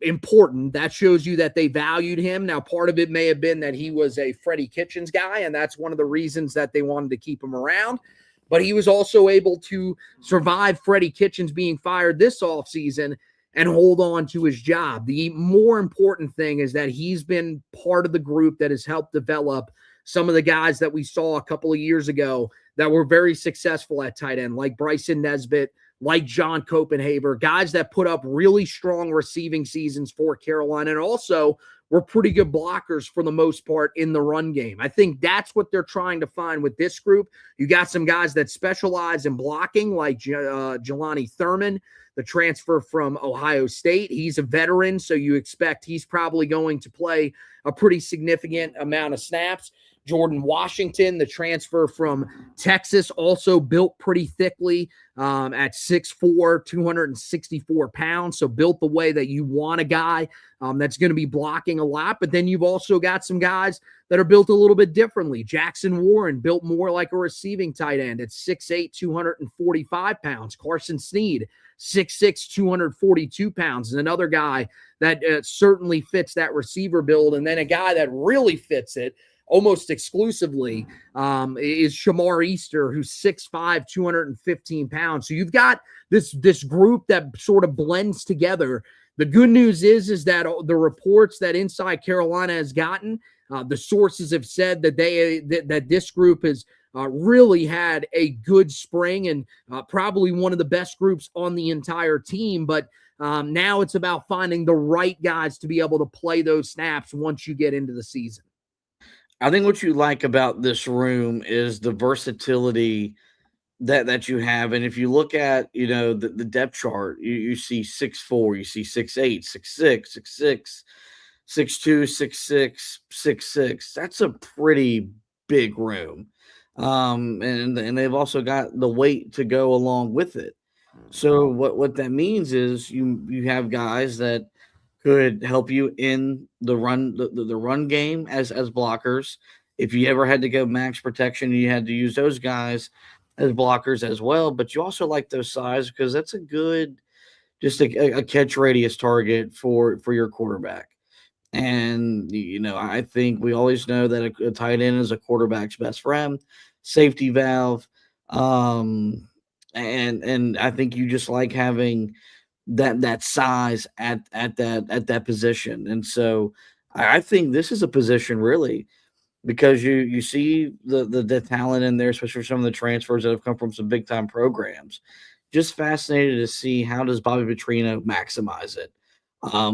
important. That shows you that they valued him. Now, part of it may have been that he was a Freddie Kitchens guy, and that's one of the reasons that they wanted to keep him around. But he was also able to survive Freddie Kitchens being fired this offseason and hold on to his job. The more important thing is that he's been part of the group that has helped develop some of the guys that we saw a couple of years ago that were very successful at tight end, like Bryson Nesbitt, like John Copenhaver, guys that put up really strong receiving seasons for Carolina and also were pretty good blockers for the most part in the run game. I think that's what they're trying to find with this group. You got some guys that specialize in blocking, like Jelani Thurman, the transfer from Ohio State. He's a veteran, so you expect he's probably going to play a pretty significant amount of snaps. Jordan Washington, the transfer from Texas, also built pretty thickly at 6'4", 264 pounds. So built the way that you want a guy that's going to be blocking a lot. But then you've also got some guys that are built a little bit differently. Jackson Warren, built more like a receiving tight end at 6'8", 245 pounds. Carson Snead, 6'6", 242 pounds, is another guy that certainly fits that receiver build. And then a guy that really fits it almost exclusively is Shamar Easter, who's 6'5", 215 pounds. So you've got this group that sort of blends together. The good news is that the reports that Inside Carolina has gotten, the sources have said that that this group has really had a good spring and probably one of the best groups on the entire team. But now it's about finding the right guys to be able to play those snaps once you get into the season. I think what you like about this room is the versatility that you have. And if you look at, the depth chart, you see 6'4", you see 6'8", 6'6", 6'6", 6'2", 6'6", 6'6". That's a pretty big room. And they've also got the weight to go along with it. So what that means is you have guys that could help you in the run game as blockers. If you ever had to go max protection, you had to use those guys as blockers as well. But you also like those size because that's a good, just a catch radius target for your quarterback. And I think we always know that a tight end is a quarterback's best friend, safety valve. And I think you just like having that size at that position. And so I think this is a position really because you see the talent in there, especially for some of the transfers that have come from some big time programs. Just fascinated to see how does Bobby Petrino maximize it.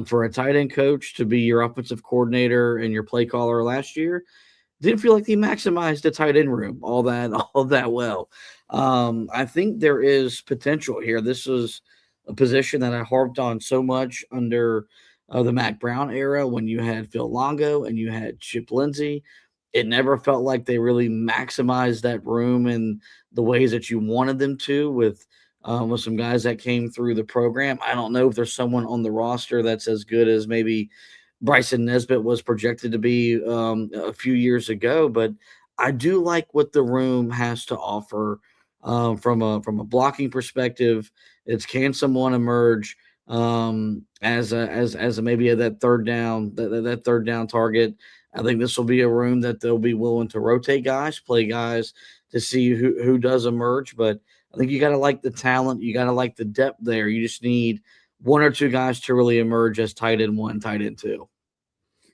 For a tight end coach to be your offensive coordinator and your play caller last year, didn't feel like he maximized the tight end room all that well. I think there is potential here. This was a position that I harped on so much under the Mac Brown era when you had Phil Longo and you had Chip Lindsey. It never felt like they really maximized that room in the ways that you wanted them to with some guys that came through the program. I don't know if there's someone on the roster that's as good as maybe Bryson Nesbitt was projected to be a few years ago, but I do like what the room has to offer from a blocking perspective. It's can someone emerge as maybe that third down that third down target. I think this will be a room that they'll be willing to rotate guys, play guys to see who does emerge. But I think you got to like the talent, you got to like the depth there. You just need one or two guys to really emerge as tight end one, tight end two.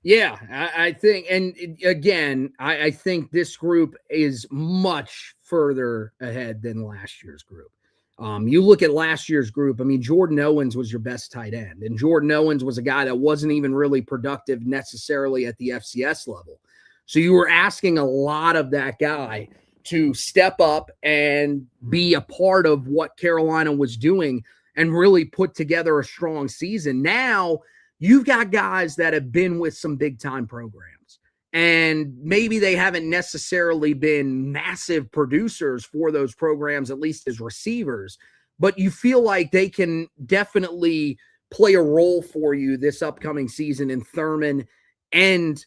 Yeah, I think, and again, I think this group is much further ahead than last year's group. You look at last year's group, I mean, Jordan Owens was your best tight end, and Jordan Owens was a guy that wasn't even really productive necessarily at the FCS level. So you were asking a lot of that guy to step up and be a part of what Carolina was doing and really put together a strong season. Now you've got guys that have been with some big time programs, and maybe they haven't necessarily been massive producers for those programs, at least as receivers, but you feel like they can definitely play a role for you this upcoming season in Thurman and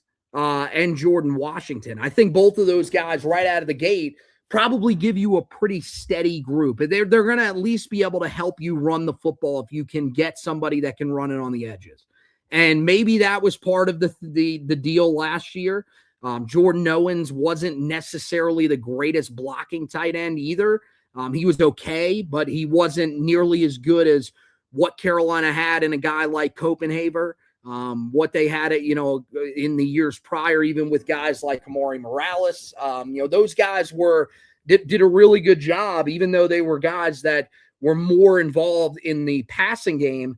Jordan Washington. I think both of those guys right out of the gate probably give you a pretty steady group. They're going to at least be able to help you run the football if you can get somebody that can run it on the edges. And maybe that was part of the deal last year. Jordan Owens wasn't necessarily the greatest blocking tight end either. He was okay, but he wasn't nearly as good as what Carolina had in a guy like Copenhaver. What they had it, in the years prior, even with guys like Amari Morales, those guys did a really good job, even though they were guys that were more involved in the passing game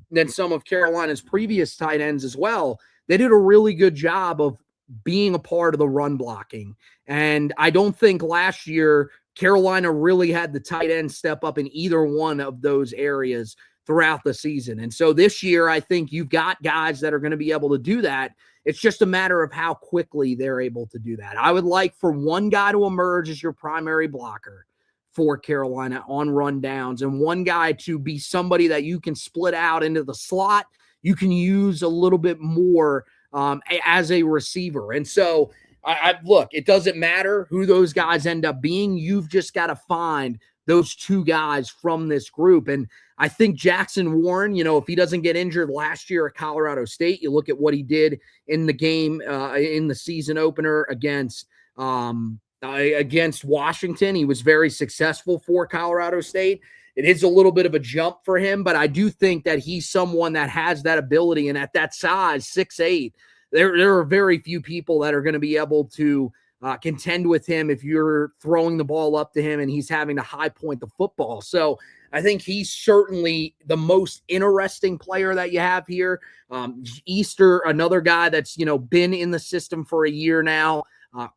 than some of Carolina's previous tight ends as well. They did a really good job of being a part of the run blocking. And I don't think last year Carolina really had the tight end step up in either one of those areas throughout the season. And so this year, I think you've got guys that are going to be able to do that. It's just a matter of how quickly they're able to do that. I would like for one guy to emerge as your primary blocker for Carolina on run downs, and one guy to be somebody that you can split out into the slot. You can use a little bit more as a receiver. And so look, it doesn't matter who those guys end up being. You've just got to find those two guys from this group. And I think Jackson Warren, if he doesn't get injured last year at Colorado State, you look at what he did in the game, in the season opener against Washington. He was very successful for Colorado State. It is a little bit of a jump for him, but I do think that he's someone that has that ability. And at that size, 6'8", there are very few people that are going to be able to contend with him if you're throwing the ball up to him and he's having to high point the football. So I think he's certainly the most interesting player that you have here. Easter, another guy that's, been in the system for a year now,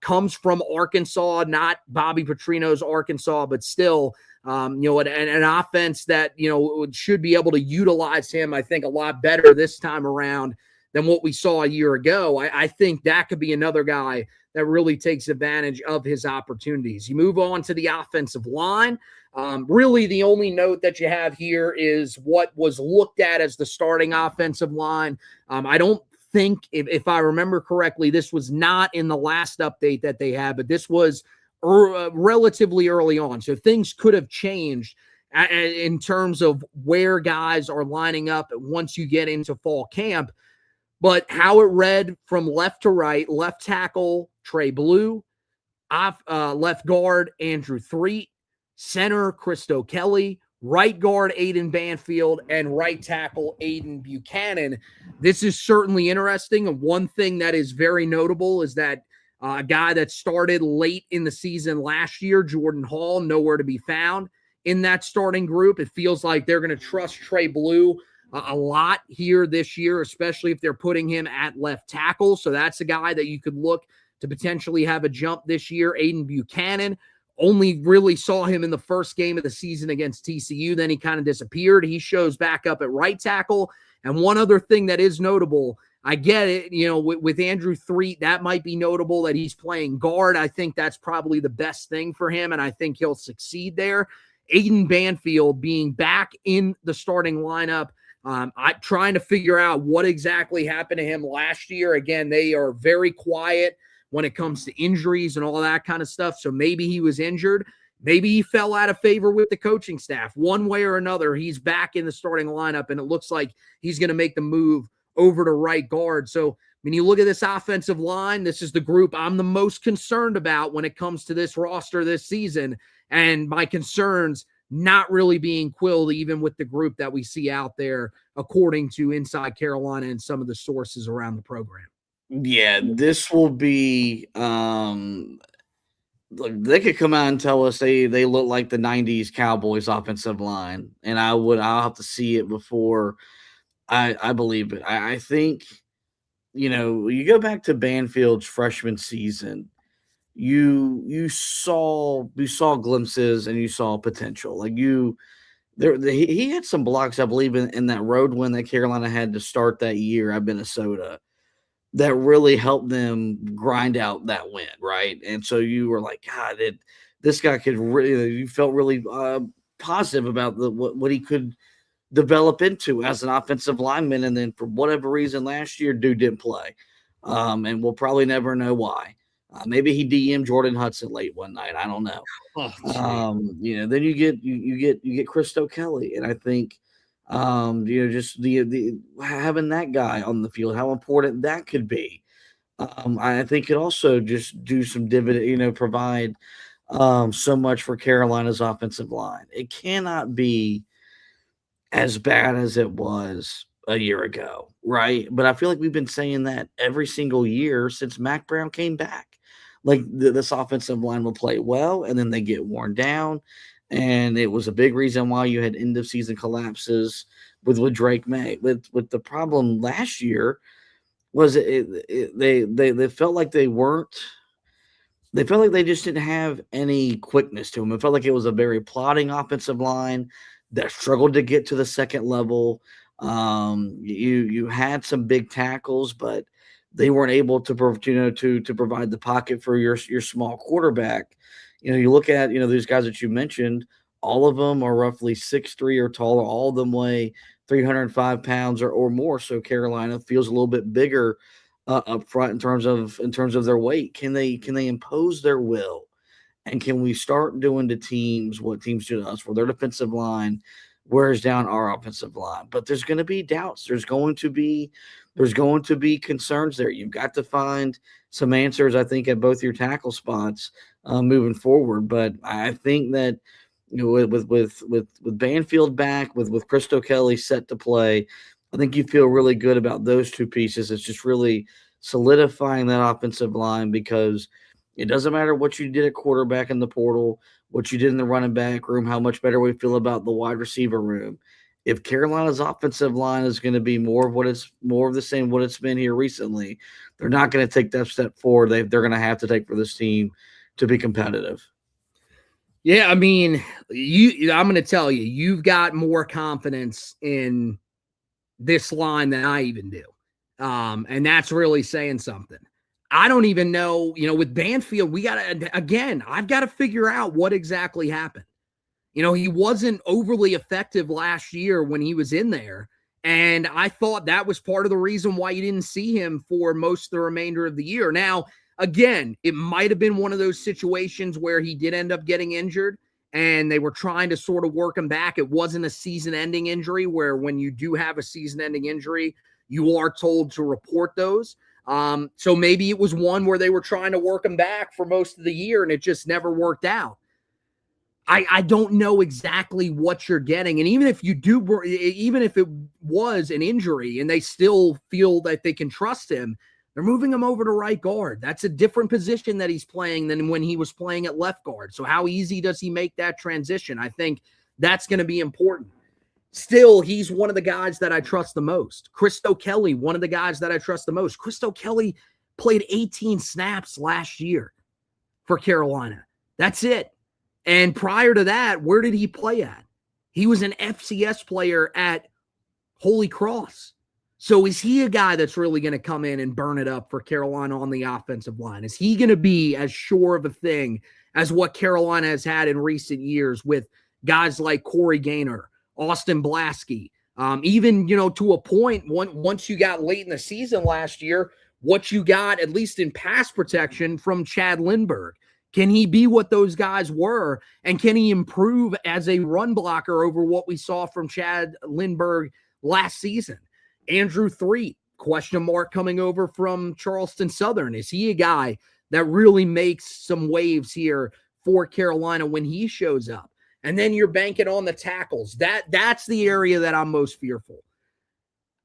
comes from Arkansas, not Bobby Petrino's Arkansas, but still, an offense that, should be able to utilize him, I think, a lot better this time around than what we saw a year ago. I think that could be another guy that really takes advantage of his opportunities. You move on to the offensive line. Really, the only note that you have here is what was looked at as the starting offensive line. I don't think, if I remember correctly, this was not in the last update that they had, but this was relatively early on. So things could have changed in terms of where guys are lining up once you get into fall camp. But how it read from left to right: left tackle, Trey Blue; left guard, Andrew Threet; center, Christo Kelly; right guard, Aiden Banfield; and right tackle, Aiden Buchanan. This is certainly interesting. And one thing that is very notable is that a guy that started late in the season last year, Jordan Hall, nowhere to be found in that starting group. It feels like they're going to trust Trey Blue a lot here this year, especially if they're putting him at left tackle. So that's a guy that you could look to potentially have a jump this year. Aiden Buchanan, only really saw him in the first game of the season against TCU. Then he kind of disappeared. He shows back up at right tackle. And one other thing that is notable, I get it, with Andrew Threet, that might be notable that he's playing guard. I think that's probably the best thing for him, and I think he'll succeed there. Aiden Banfield being back in the starting lineup, I'm trying to figure out what exactly happened to him last year. Again, they are very quiet when it comes to injuries and all that kind of stuff. So maybe he was injured. Maybe he fell out of favor with the coaching staff. One way or another, he's back in the starting lineup, and it looks like he's going to make the move over to right guard. So when you look at this offensive line, this is the group I'm the most concerned about when it comes to this roster this season. And my concerns not really being quilled even with the group that we see out there, according to Inside Carolina and some of the sources around the program. Yeah, this will be they could come out and tell us they look like the 90s Cowboys offensive line, and I'll have to see it before I believe it. I think, you go back to Banfield's freshman season, you saw glimpses and you saw potential. Like he had some blocks, I believe, in that road win that Carolina had to start that year at Minnesota that really helped them grind out that win, right? And so you were like, God, this guy could really, you felt really positive about what he could develop into as an offensive lineman. And then for whatever reason last year, dude didn't play. And we'll probably never know why. Maybe he DM'd Jordan Hudson late one night. I don't know. Then you get Christo Kelly, and I think just the having that guy on the field, how important that could be. I think it also just do some dividend, provide so much for Carolina's offensive line. It cannot be as bad as it was a year ago, right? But I feel like we've been saying that every single year since Mac Brown came back. Like this offensive line will play well, and then they get worn down. And it was a big reason why you had end of season collapses with Drake May. With the problem last year was they felt like they weren't. They felt like they just didn't have any quickness to them. It felt like it was a very plodding offensive line that struggled to get to the second level. You had some big tackles, but they weren't able to provide the pocket for your small quarterback. You look at these guys that you mentioned. All of them are roughly 6'3" or taller. All of them weigh 305 pounds or more. So Carolina feels a little bit bigger up front in terms of their weight. Can they impose their will? And can we start doing to teams what teams do to us, where their defensive line wears down our offensive line? But there's going to be doubts. There's going to be concerns there. You've got to find some answers, I think, at both your tackle spots moving forward. But I think that with Banfield back, with Christo Kelly set to play, I think you feel really good about those two pieces. It's just really solidifying that offensive line, because it doesn't matter what you did at quarterback in the portal, what you did in the running back room, how much better we feel about the wide receiver room. If Carolina's offensive line is going to be more of the same what it's been here recently, they're not going to take that step forward. They're going to have to take for this team to be competitive. Yeah, I mean, I'm going to tell you, you've got more confidence in this line than I even do. And that's really saying something. I don't even know, with Banfield, I've got to figure out what exactly happened. He wasn't overly effective last year when he was in there. And I thought that was part of the reason why you didn't see him for most of the remainder of the year. Now, again, it might have been one of those situations where he did end up getting injured and they were trying to sort of work him back. It wasn't a season-ending injury, where when you do have a season-ending injury, you are told to report those. So maybe it was one where they were trying to work him back for most of the year and it just never worked out. I don't know exactly what you're getting. And even if it was an injury and they still feel that they can trust him, they're moving him over to right guard. That's a different position that he's playing than when he was playing at left guard. So how easy does he make that transition? I think that's going to be important. Still, he's one of the guys that I trust the most. Christo Kelly, one of the guys that I trust the most. Christo Kelly played 18 snaps last year for Carolina. That's it. And prior to that, where did he play at? He was an FCS player at Holy Cross. So is he a guy that's really going to come in and burn it up for Carolina on the offensive line? Is he going to be as sure of a thing as what Carolina has had in recent years with guys like Corey Gaynor, Austin Blasky, even, to a point, once you got late in the season last year, what you got, at least in pass protection, from Chad Lindbergh? Can he be what those guys were? And can he improve as a run blocker over what we saw from Chad Lindbergh last season? Andrew Threet, question mark coming over from Charleston Southern. Is he a guy that really makes some waves here for Carolina when he shows up? And then you're banking on the tackles. That's the area that I'm most fearful.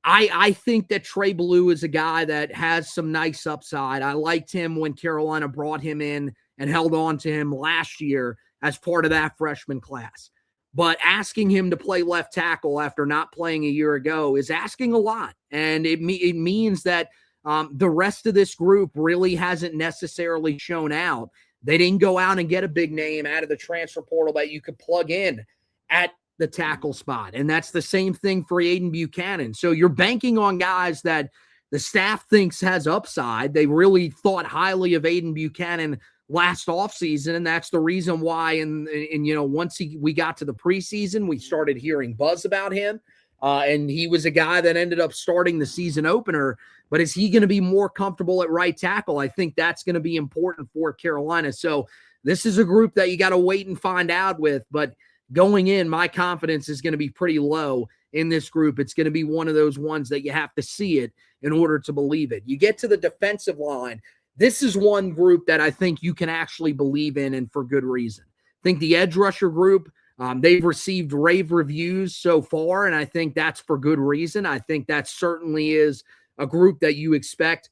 I think that Trey Ballou is a guy that has some nice upside. I liked him when Carolina brought him in and held on to him last year as part of that freshman class. But asking him to play left tackle after not playing a year ago is asking a lot. And it means that The rest of this group really hasn't necessarily shown out. They didn't go out and get a big name out of the transfer portal that you could plug in at the tackle spot. And that's the same thing for Aiden Buchanan. So you're banking on guys that the staff thinks has upside. They really thought highly of Aiden Buchanan last offseason, and that's the reason why once we got to the preseason, we started hearing buzz about him. And he was a guy that ended up starting the season opener. But is he going to be more comfortable at right tackle? I think that's going to be important for Carolina. So this is a group that you got to wait and find out with. But going in, my confidence is going to be pretty low in this group. It's going to be one of those ones that you have to see it in order to believe it. You get to the defensive line. This is one group that I think you can actually believe in, and for good reason. I think the edge rusher group, they've received rave reviews so far, and I think that's for good reason. I think that certainly is a group that you expect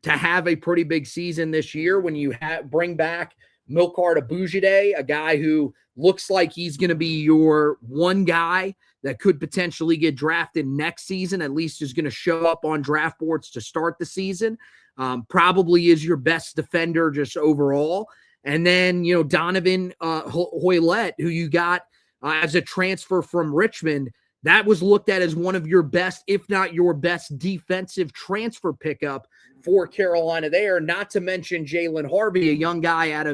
to have a pretty big season this year when you bring back Milcard Abujide, a guy who looks like he's going to be your one guy that could potentially get drafted next season, at least is going to show up on draft boards to start the season. Probably is your best defender just overall. And then, Donovan Hoylett, who you got as a transfer from Richmond, that was looked at as one of your best, if not your best, defensive transfer pickup for Carolina there. Not to mention Jalen Harvey, a young guy out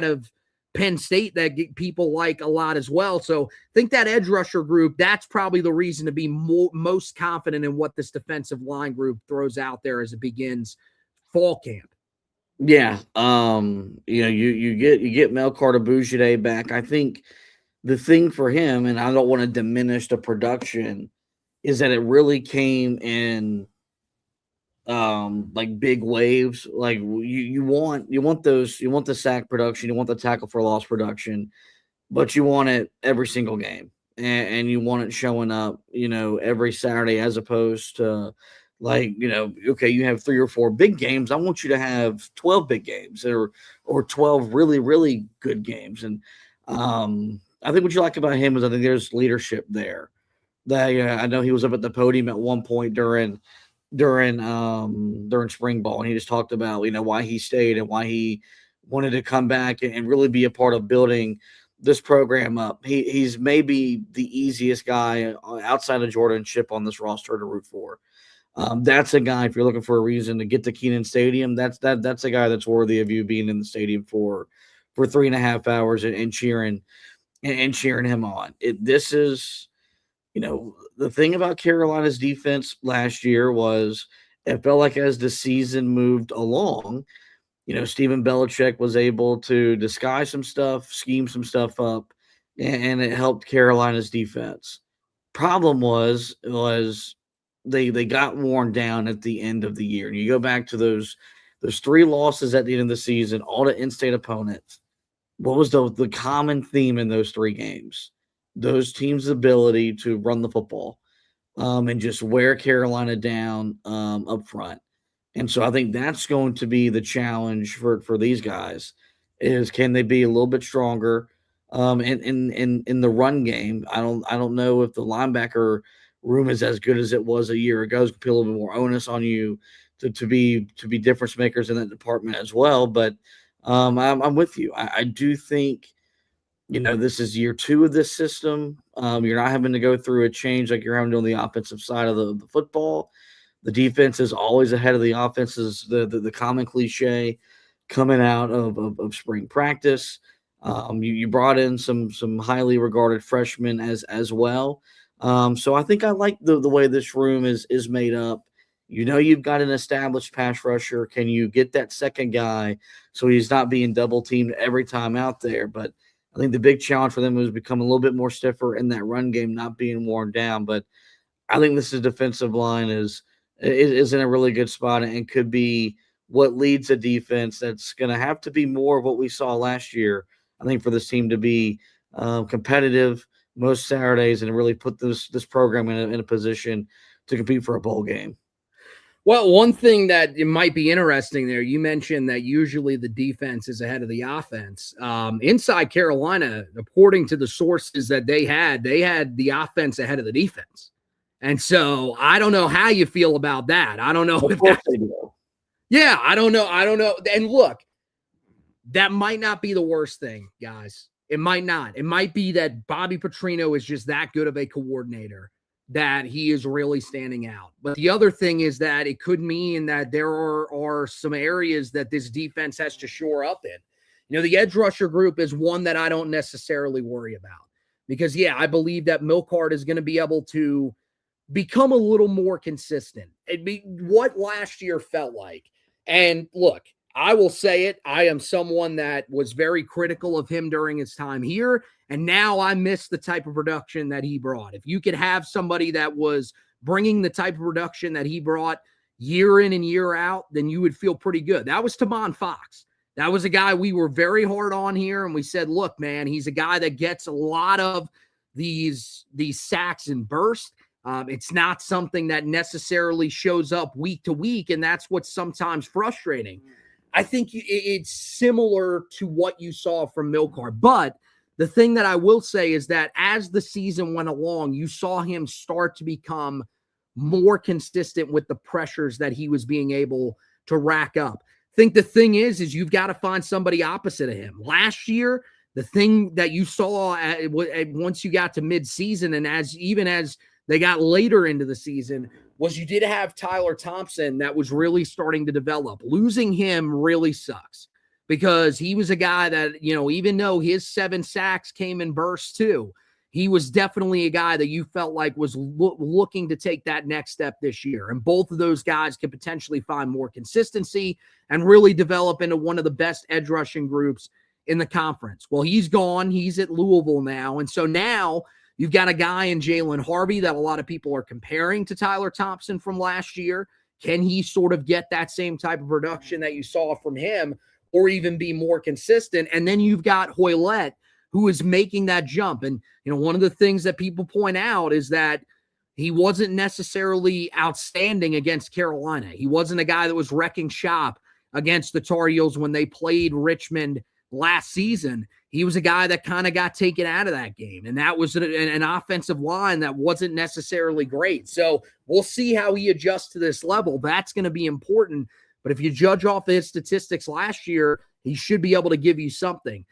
of Penn State that people like a lot as well. So I think that edge rusher group, that's probably the reason to be most confident in what this defensive line group throws out there as it begins fall camp. Yeah. You get Melcard Abujide back. I think the thing for him, and I don't want to diminish the production, is that it really came in like big waves. Like you want the sack production, you want the tackle for loss production, but you want it every single game, and you want it showing up, every Saturday, as opposed to okay, you have 3 or 4 big games. I want you to have 12 big games or 12 really, really good games. And I think what you like about him is I think there's leadership there. That I know he was up at the podium at one point during spring ball, and he just talked about why he stayed and why he wanted to come back and really be a part of building this program up. He's maybe the easiest guy outside of Jordan Shipp on this roster to root for. That's a guy, if you're looking for a reason to get to Kenan Stadium, that's a guy that's worthy of you being in the stadium for 3.5 hours and cheering him on. This is, the thing about Carolina's defense last year was it felt like as the season moved along, Stephen Belichick was able to disguise some stuff, scheme some stuff up, and it helped Carolina's defense. Problem was they got worn down at the end of the year. And you go back to those 3 losses at the end of the season, all the in-state opponents. What was the common theme in those 3 games? Those teams' ability to run the football and just wear Carolina down up front. And so I think that's going to be the challenge for these guys is, can they be a little bit stronger in the run game? I don't know if the linebacker room is as good as it was a year ago. It's going to be a little bit more onus on you to be difference makers in that department as well. But I'm with you. I do think, this is year 2 of this system. You're not having to go through a change like you're having to on the offensive side of the football. The defense is always ahead of the offense, is the common cliche coming out of spring practice. You brought in some highly regarded freshmen as well. So I think I like the way this room is made up. You've got an established pass rusher. Can you get that second guy so he's not being double teamed every time out there? But I think the big challenge for them is become a little bit more stiffer in that run game, not being worn down. But I think this defensive line is in a really good spot and could be what leads a defense that's going to have to be more of what we saw last year. I think for this team to be competitive most Saturdays and really put this program in a position to compete for a bowl game. Well, one thing that it might be interesting there, you mentioned that usually the defense is ahead of the offense. Inside Carolina, according to the sources that they had the offense ahead of the defense. And so I don't know how you feel about that. I don't know Of if course that's, they do. yeah, I don't know. I don't know. And look, that might not be the worst thing, guys. It might not. It might be that Bobby Petrino is just that good of a coordinator that he is really standing out. But the other thing is that it could mean that there are some areas that this defense has to shore up in. You know, the edge rusher group is one that I don't necessarily worry about because, yeah, I believe that Milcard is going to be able to become a little more consistent. It'd be what last year felt like. And look, I will say it. I am someone that was very critical of him during his time here. And now I miss the type of production that he brought. If you could have somebody that was bringing the type of production that he brought year in and year out, then you would feel pretty good. That was Tamon Fox. That was a guy we were very hard on here. And we said, look, man, he's a guy that gets a lot of these sacks and bursts. It's not something that necessarily shows up week to week. And that's what's sometimes frustrating. I think it's similar to what you saw from Milcard. But the thing that I will say is that as the season went along, you saw him start to become more consistent with the pressures that he was being able to rack up. I think the thing is you've got to find somebody opposite of him. Last year, the thing that you saw once you got to midseason and even as they got later into the season was you did have Tyler Thompson that was really starting to develop. Losing him really sucks because he was a guy that, you know, even though his 7 sacks came in bursts too, he was definitely a guy that you felt like was looking to take that next step this year. And both of those guys could potentially find more consistency and really develop into one of the best edge rushing groups in the conference. Well, he's gone. He's at Louisville now. And so now you've got a guy in Jalen Harvey that a lot of people are comparing to Tyler Thompson from last year. Can he sort of get that same type of production that you saw from him or even be more consistent? And then you've got Hoylett, who is making that jump. And, you know, one of the things that people point out is that he wasn't necessarily outstanding against Carolina. He wasn't a guy that was wrecking shop against the Tar Heels when they played Richmond last season. He was a guy that kind of got taken out of that game. And that was an offensive line that wasn't necessarily great. So we'll see how he adjusts to this level. That's going to be important. But if you judge off his statistics last year, he should be able to give you something.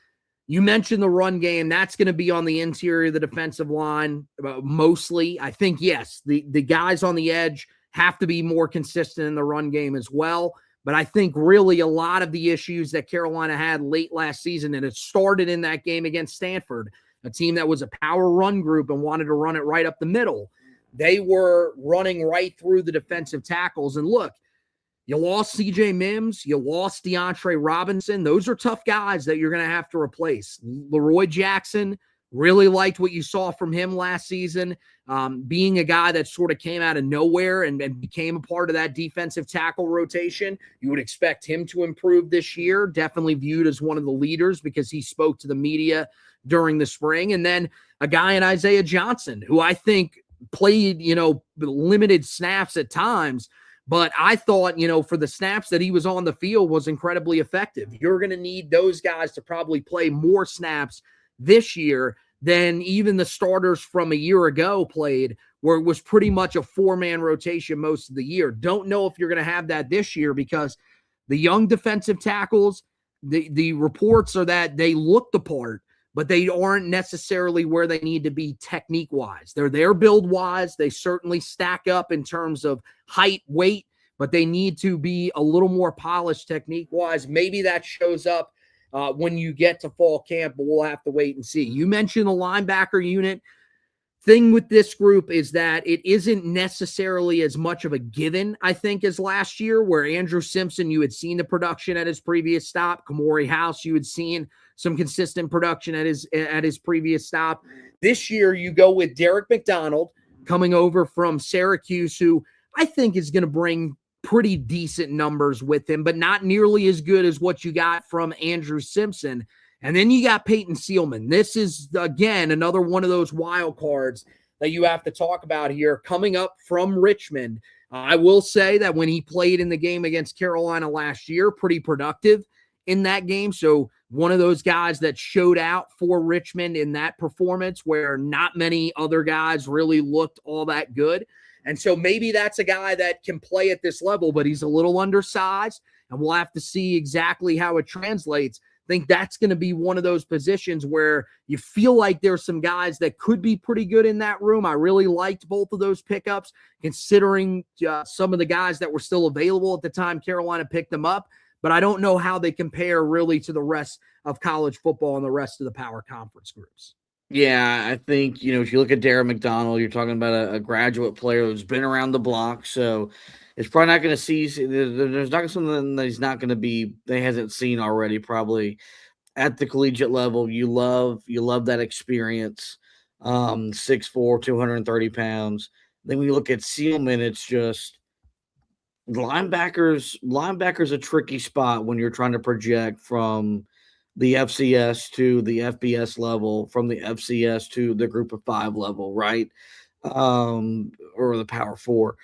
You mentioned the run game. That's going to be on the interior of the defensive line mostly. I think, yes, the guys on the edge have to be more consistent in the run game as well. But I think really a lot of the issues that Carolina had late last season, and it started in that game against Stanford, a team that was a power run group and wanted to run it right up the middle. They were running right through the defensive tackles. And look, you lost C.J. Mims. You lost DeAndre Robinson. Those are tough guys that you're going to have to replace. Leroy Jackson, really liked what you saw from him last season, being a guy that sort of came out of nowhere and became a part of that defensive tackle rotation. You would expect him to improve this year, definitely viewed as one of the leaders because he spoke to the media during the spring. And then a guy in Isaiah Johnson, who I think played, you know, limited snaps at times, but I thought, you know, for the snaps that he was on the field was incredibly effective. You're going to need those guys to probably play more snaps this year than even the starters from a year ago played, where it was pretty much a 4-man rotation most of the year. Don't know if you're going to have that this year because the young defensive tackles, the reports are that they look the part, but they aren't necessarily where they need to be technique-wise. They're there build-wise. They certainly stack up in terms of height, weight, but they need to be a little more polished technique-wise. Maybe that shows up when you get to fall camp, but we'll have to wait and see. You mentioned the linebacker unit. Thing with this group is that it isn't necessarily as much of a given, I think, as last year, where Andrew Simpson, you had seen the production at his previous stop. Kamori House, you had seen some consistent production at his previous stop. This year, you go with Derek McDonald coming over from Syracuse, who I think is going to bring pretty decent numbers with him, but not nearly as good as what you got from Andrew Simpson. And then you got Peyton Seelman. This is, again, another one of those wild cards that you have to talk about here, coming up from Richmond. I will say that when he played in the game against Carolina last year, pretty productive in that game. So one of those guys that showed out for Richmond in that performance where not many other guys really looked all that good. And so maybe that's a guy that can play at this level, but he's a little undersized, and we'll have to see exactly how it translates. I think that's going to be one of those positions where you feel like there's some guys that could be pretty good in that room. I really liked both of those pickups, considering some of the guys that were still available at the time Carolina picked them up. But I don't know how they compare really to the rest of college football and the rest of the power conference groups. Yeah, I think, if you look at Darren McDonald, you're talking about a graduate player who's been around the block. So it's probably not going to see, there's not something that he's not going to be, they hasn't seen already, probably at the collegiate level. You love that experience. 6'4", 230 pounds. Then when you look at Sealman, it's just linebackers a tricky spot when you're trying to project from the FCS to the FBS level, from the FCS to the group of 5 level, right? Or the power 4.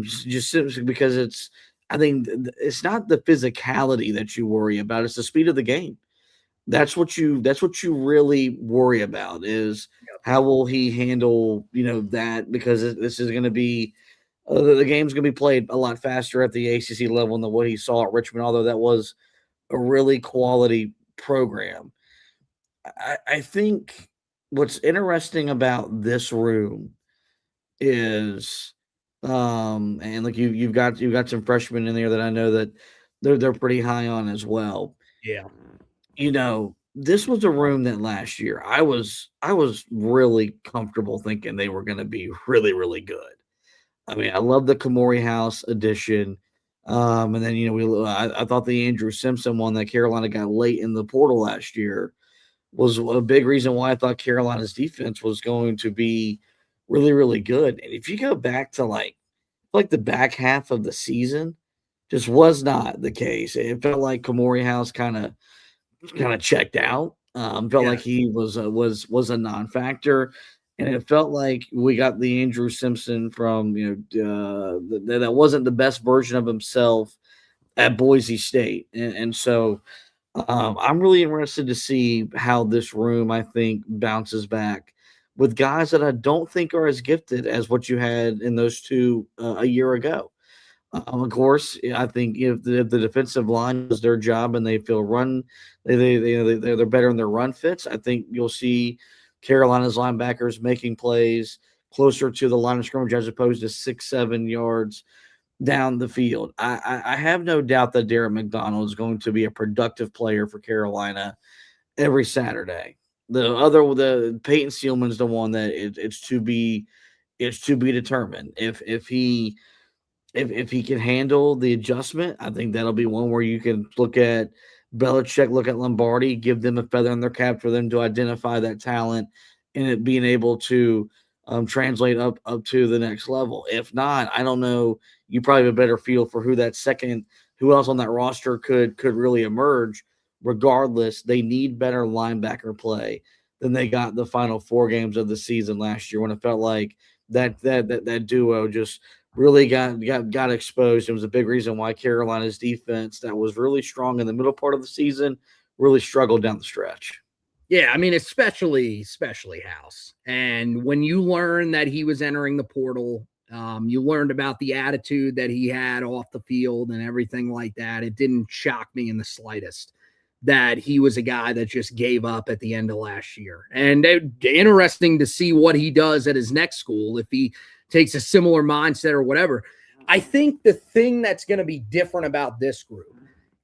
Just simply because I think it's not the physicality that you worry about, it's the speed of the game. That's what you really worry about, is how will he handle, that, because this is going to be, the game's going to be played a lot faster at the ACC level than what he saw at Richmond, although that was a really quality program. I think what's interesting about this room is, and like you've got some freshmen in there that I know that they're pretty high on as well. Yeah. This was a room that last year I was really comfortable thinking they were going to be really, really good. I mean, I love the Kamori House edition. And then, I thought the Andrew Simpson one that Carolina got late in the portal last year was a big reason why I thought Carolina's defense was going to be really, really good. And if you go back to like the back half of the season, just was not the case. It felt like Kamori House kind of checked out. Like he was a non-factor. And it felt like we got the Andrew Simpson from, that wasn't the best version of himself at Boise State. And so I'm really interested to see how this room, I think, bounces back with guys that I don't think are as gifted as what you had in those two a year ago. Of course, I think if the defensive line does their job and they feel they're better in their run fits, I think you'll see Carolina's linebackers making plays closer to the line of scrimmage as opposed to 6-7 yards down the field. I have no doubt that Darren McDonald is going to be a productive player for Carolina every Saturday. The Peyton Sealman's the one that it's to be determined. If he can handle the adjustment, I think that'll be one where you can look at Belichick, look at Lombardi, give them a feather in their cap for them to identify that talent and it being able to translate up to the next level. If not, I don't know. You probably have a better feel for who else on that roster could really emerge. Regardless, they need better linebacker play than they got the final 4 games of the season last year, when it felt like that duo just really got exposed. It was a big reason why Carolina's defense, that was really strong in the middle part of the season, really struggled down the stretch. Yeah, I mean, especially House. And when you learn that he was entering the portal, you learned about the attitude that he had off the field and everything like that. It didn't shock me in the slightest that he was a guy that just gave up at the end of last year. And interesting to see what he does at his next school, if he takes a similar mindset or whatever. I think the thing that's going to be different about this group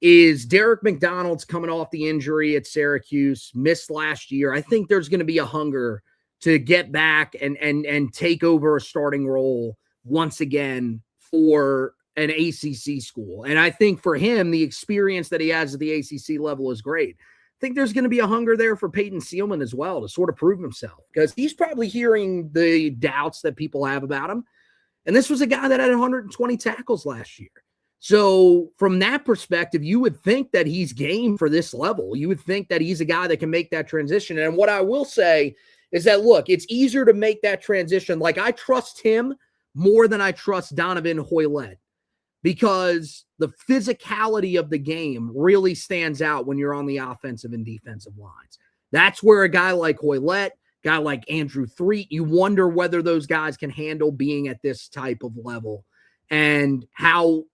is Derek McDonald's coming off the injury at Syracuse, missed last year. I think there's going to be a hunger to get back and take over a starting role once again for an ACC school. And I think for him, the experience that he has at the ACC level is great. I think there's going to be a hunger there for Peyton Sealman as well to sort of prove himself, because he's probably hearing the doubts that people have about him. And this was a guy that had 120 tackles last year. So from that perspective, you would think that he's game for this level. You would think that he's a guy that can make that transition. And what I will say is that, look, it's easier to make that transition. Like, I trust him more than I trust Donovan Hoylett, because the physicality of the game really stands out when you're on the offensive and defensive lines. That's where a guy like Hoylett guy like Andrew Threet. You wonder whether those guys can handle being at this type of level and how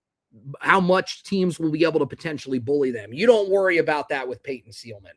much teams will be able to potentially bully them. You don't worry about that with Peyton Seelman.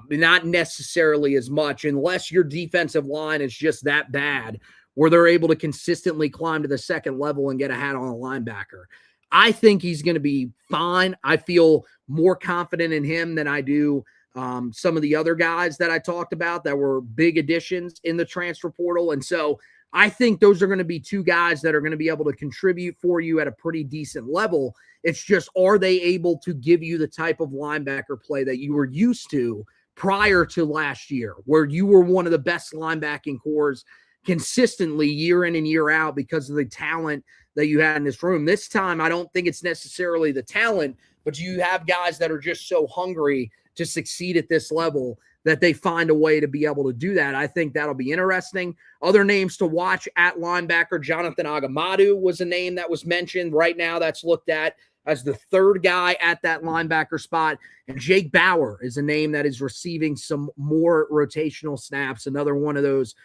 Not necessarily as much unless your defensive line is just that bad where they're able to consistently climb to the second level and get a hat on a linebacker. I think he's going to be fine. I feel more confident in him than I do some of the other guys that I talked about that were big additions in the transfer portal. And so I think those are going to be two guys that are going to be able to contribute for you at a pretty decent level. It's just, are they able to give you the type of linebacker play that you were used to prior to last year, where you were one of the best linebacking cores consistently year in and year out because of the talent that you had in this room? This time, I don't think it's necessarily the talent, but you have guys that are just so hungry to succeed at this level that they find a way to be able to do that. I think that'll be interesting. Other names to watch at linebacker, Jonathan Agamadu was a name that was mentioned. Right now, that's looked at as the third guy at that linebacker spot. And Jake Bauer is a name that is receiving some more rotational snaps. Another one of those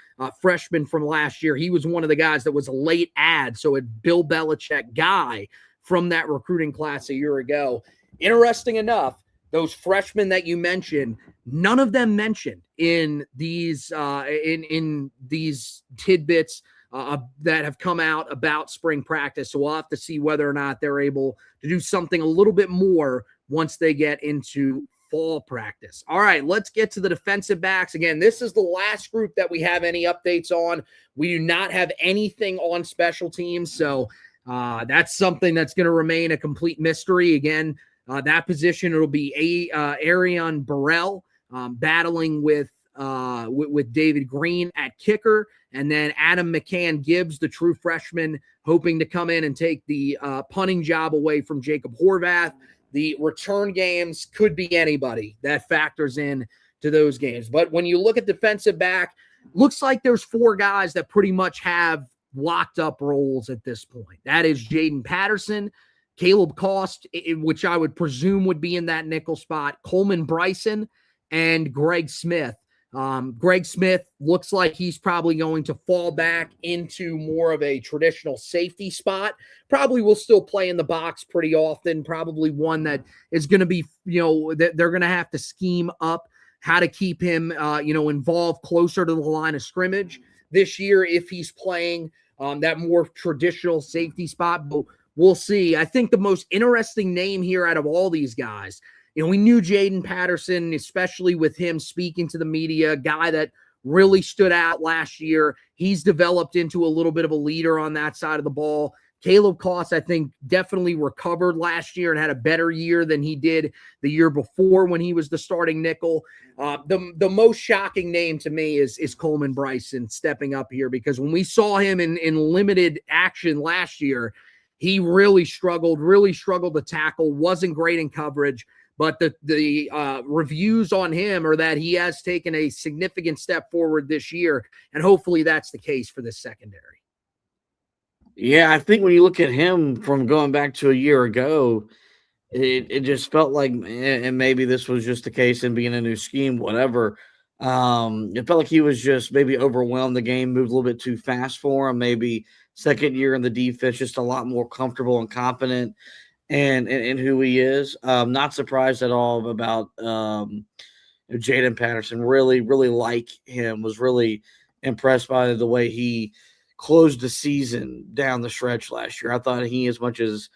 freshmen from last year. He was one of the guys that was a late add, so a Bill Belichick guy from that recruiting class a year ago. Interesting enough, those freshmen that you mentioned, none of them mentioned in these in these tidbits that have come out about spring practice. So we'll have to see whether or not they're able to do something a little bit more once they get into fall practice. All right, let's get to the defensive backs. Again, this is the last group that we have any updates on. We do not have anything on special teams, so that's something that's going to remain a complete mystery. Again, that position, it'll be Arion Burrell battling with David Green at kicker, and then Adam McCann Gibbs, the true freshman, hoping to come in and take the punting job away from Jacob Horvath. The return games could be anybody that factors in to those games. But when you look at defensive back, looks like there's four guys that pretty much have locked up roles at this point. That is Jaden Patterson, Caleb Cost, which I would presume would be in that nickel spot, Coleman Bryson, and Greg Smith. Greg Smith looks like he's probably going to fall back into more of a traditional safety spot. Probably will still play in the box pretty often. Probably one that is going to be, that they're going to have to scheme up how to keep him, involved closer to the line of scrimmage this year if he's playing that more traditional safety spot. But we'll see. I think the most interesting name here out of all these guys, we knew Jaden Patterson, especially with him speaking to the media, a guy that really stood out last year. He's developed into a little bit of a leader on that side of the ball. Caleb Cost, I think, definitely recovered last year and had a better year than he did the year before when he was the starting nickel. The most shocking name to me is Coleman Bryson stepping up here, because when we saw him in limited action last year, he really struggled to tackle, wasn't great in coverage. But the reviews on him are that he has taken a significant step forward this year, and hopefully that's the case for this secondary. Yeah, I think when you look at him from going back to a year ago, it just felt like, and maybe this was just the case in being a new scheme, whatever. It felt like he was just maybe overwhelmed. The game moved a little bit too fast for him. Maybe second year in the defense, just a lot more comfortable and confident and who he is. Not surprised at all about Jaden Patterson. Really, really like him. Was really impressed by the way he closed the season down the stretch last year. I thought he, as much as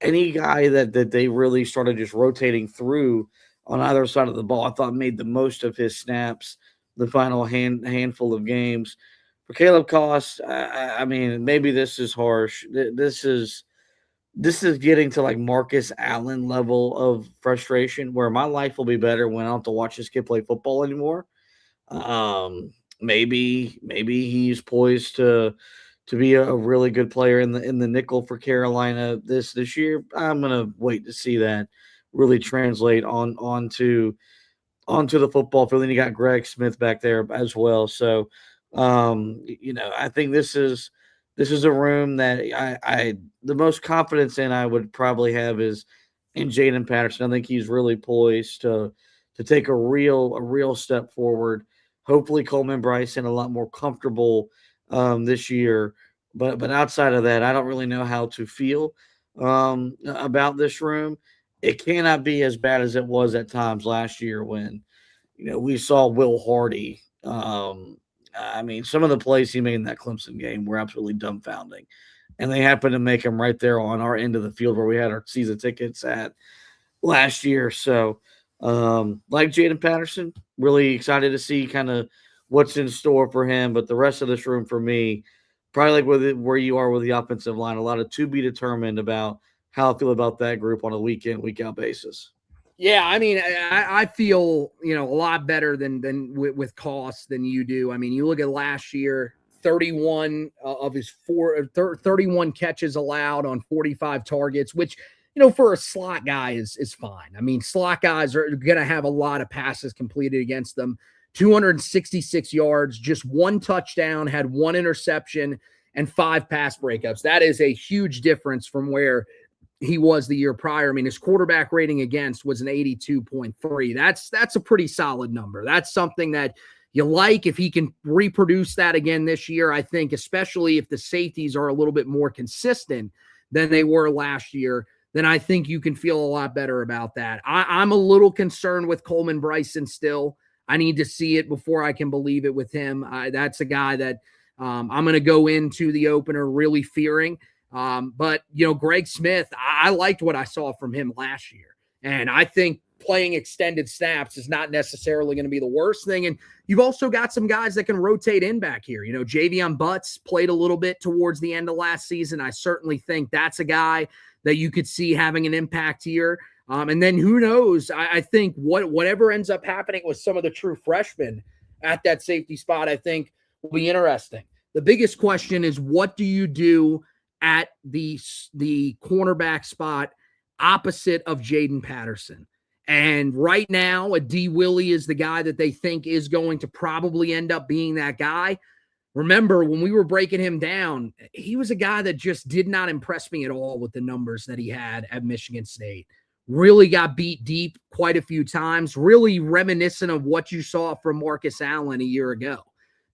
any guy that they really started just rotating through on either side of the ball, I thought made the most of his snaps the final handful of games. For Caleb Cost, I mean, maybe this is harsh. This is getting to like Marcus Allen level of frustration, where my life will be better when I don't have to watch this kid play football anymore. Maybe he's poised to be a really good player in the nickel for Carolina this year. I'm gonna wait to see that really translate onto the football field. Then you got Greg Smith back there as well. So I think this is a room that I the most confidence in I would probably have is in Jaden Patterson. I think he's really poised to take a real step forward. Hopefully Coleman Bryson a lot more comfortable this year. But outside of that, I don't really know how to feel about this room. It cannot be as bad as it was at times last year when, we saw Will Hardy. I mean, some of the plays he made in that Clemson game were absolutely dumbfounding. And they happened to make him right there on our end of the field where we had our season tickets at last year. So, like Jaden Patterson, really excited to see kind of what's in store for him. But the rest of this room for me, probably like where you are with the offensive line, a lot of to be determined about how I feel about that group on a week in, week out basis. Yeah, I mean, I feel, a lot better than with cost than you do. I mean, you look at last year, 31 of his 31 catches allowed on 45 targets, which, for a slot guy is fine. I mean, slot guys are going to have a lot of passes completed against them. 266 yards, just one touchdown, had one interception, and 5 pass breakups. That is a huge difference from where he was the year prior. I mean, his quarterback rating against was an 82.3. That's a pretty solid number. That's something that you like. If he can reproduce that again this year, I think, especially if the safeties are a little bit more consistent than they were last year, then I think you can feel a lot better about that. I'm a little concerned with Coleman Bryson still. I need to see it before I can believe it with him. That's a guy that I'm going to go into the opener really fearing. But, Greg Smith, I liked what I saw from him last year. And I think playing extended snaps is not necessarily going to be the worst thing. And you've also got some guys that can rotate in back here. Javion Butts played a little bit towards the end of last season. I certainly think that's a guy that you could see having an impact here. And then who knows? I think whatever ends up happening with some of the true freshmen at that safety spot, I think will be interesting. The biggest question is, what do you do at the cornerback spot opposite of Jaden Patterson? And right now, a D. Willie is the guy that they think is going to probably end up being that guy. Remember, when we were breaking him down, he was a guy that just did not impress me at all with the numbers that he had at Michigan State. Really got beat deep quite a few times, really reminiscent of what you saw from Marcus Allen a year ago.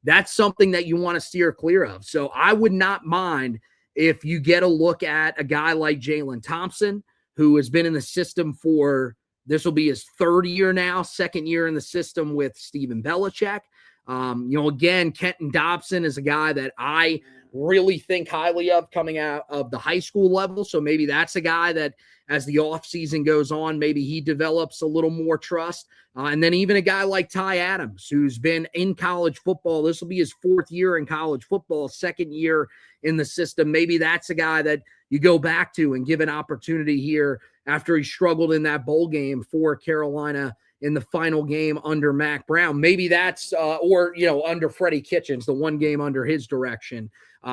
That's something that you want to steer clear of. So I would not mind if you get a look at a guy like Jalen Thompson, who has been in the system for, this will be his 3rd year now, 2nd year in the system with Stephen Belichick. Again, Kenton Dobson is a guy that I really think highly of coming out of the high school level. So maybe that's a guy that as the offseason goes on, maybe he develops a little more trust. And then even a guy like Ty Adams, who's been in college football. This will be his 4th year in college football, 2nd year in the system. Maybe that's a guy that you go back to and give an opportunity here after he struggled in that bowl game for Carolina in the final game under Mac Brown. Maybe that's, under Freddie Kitchens, the one game under his direction.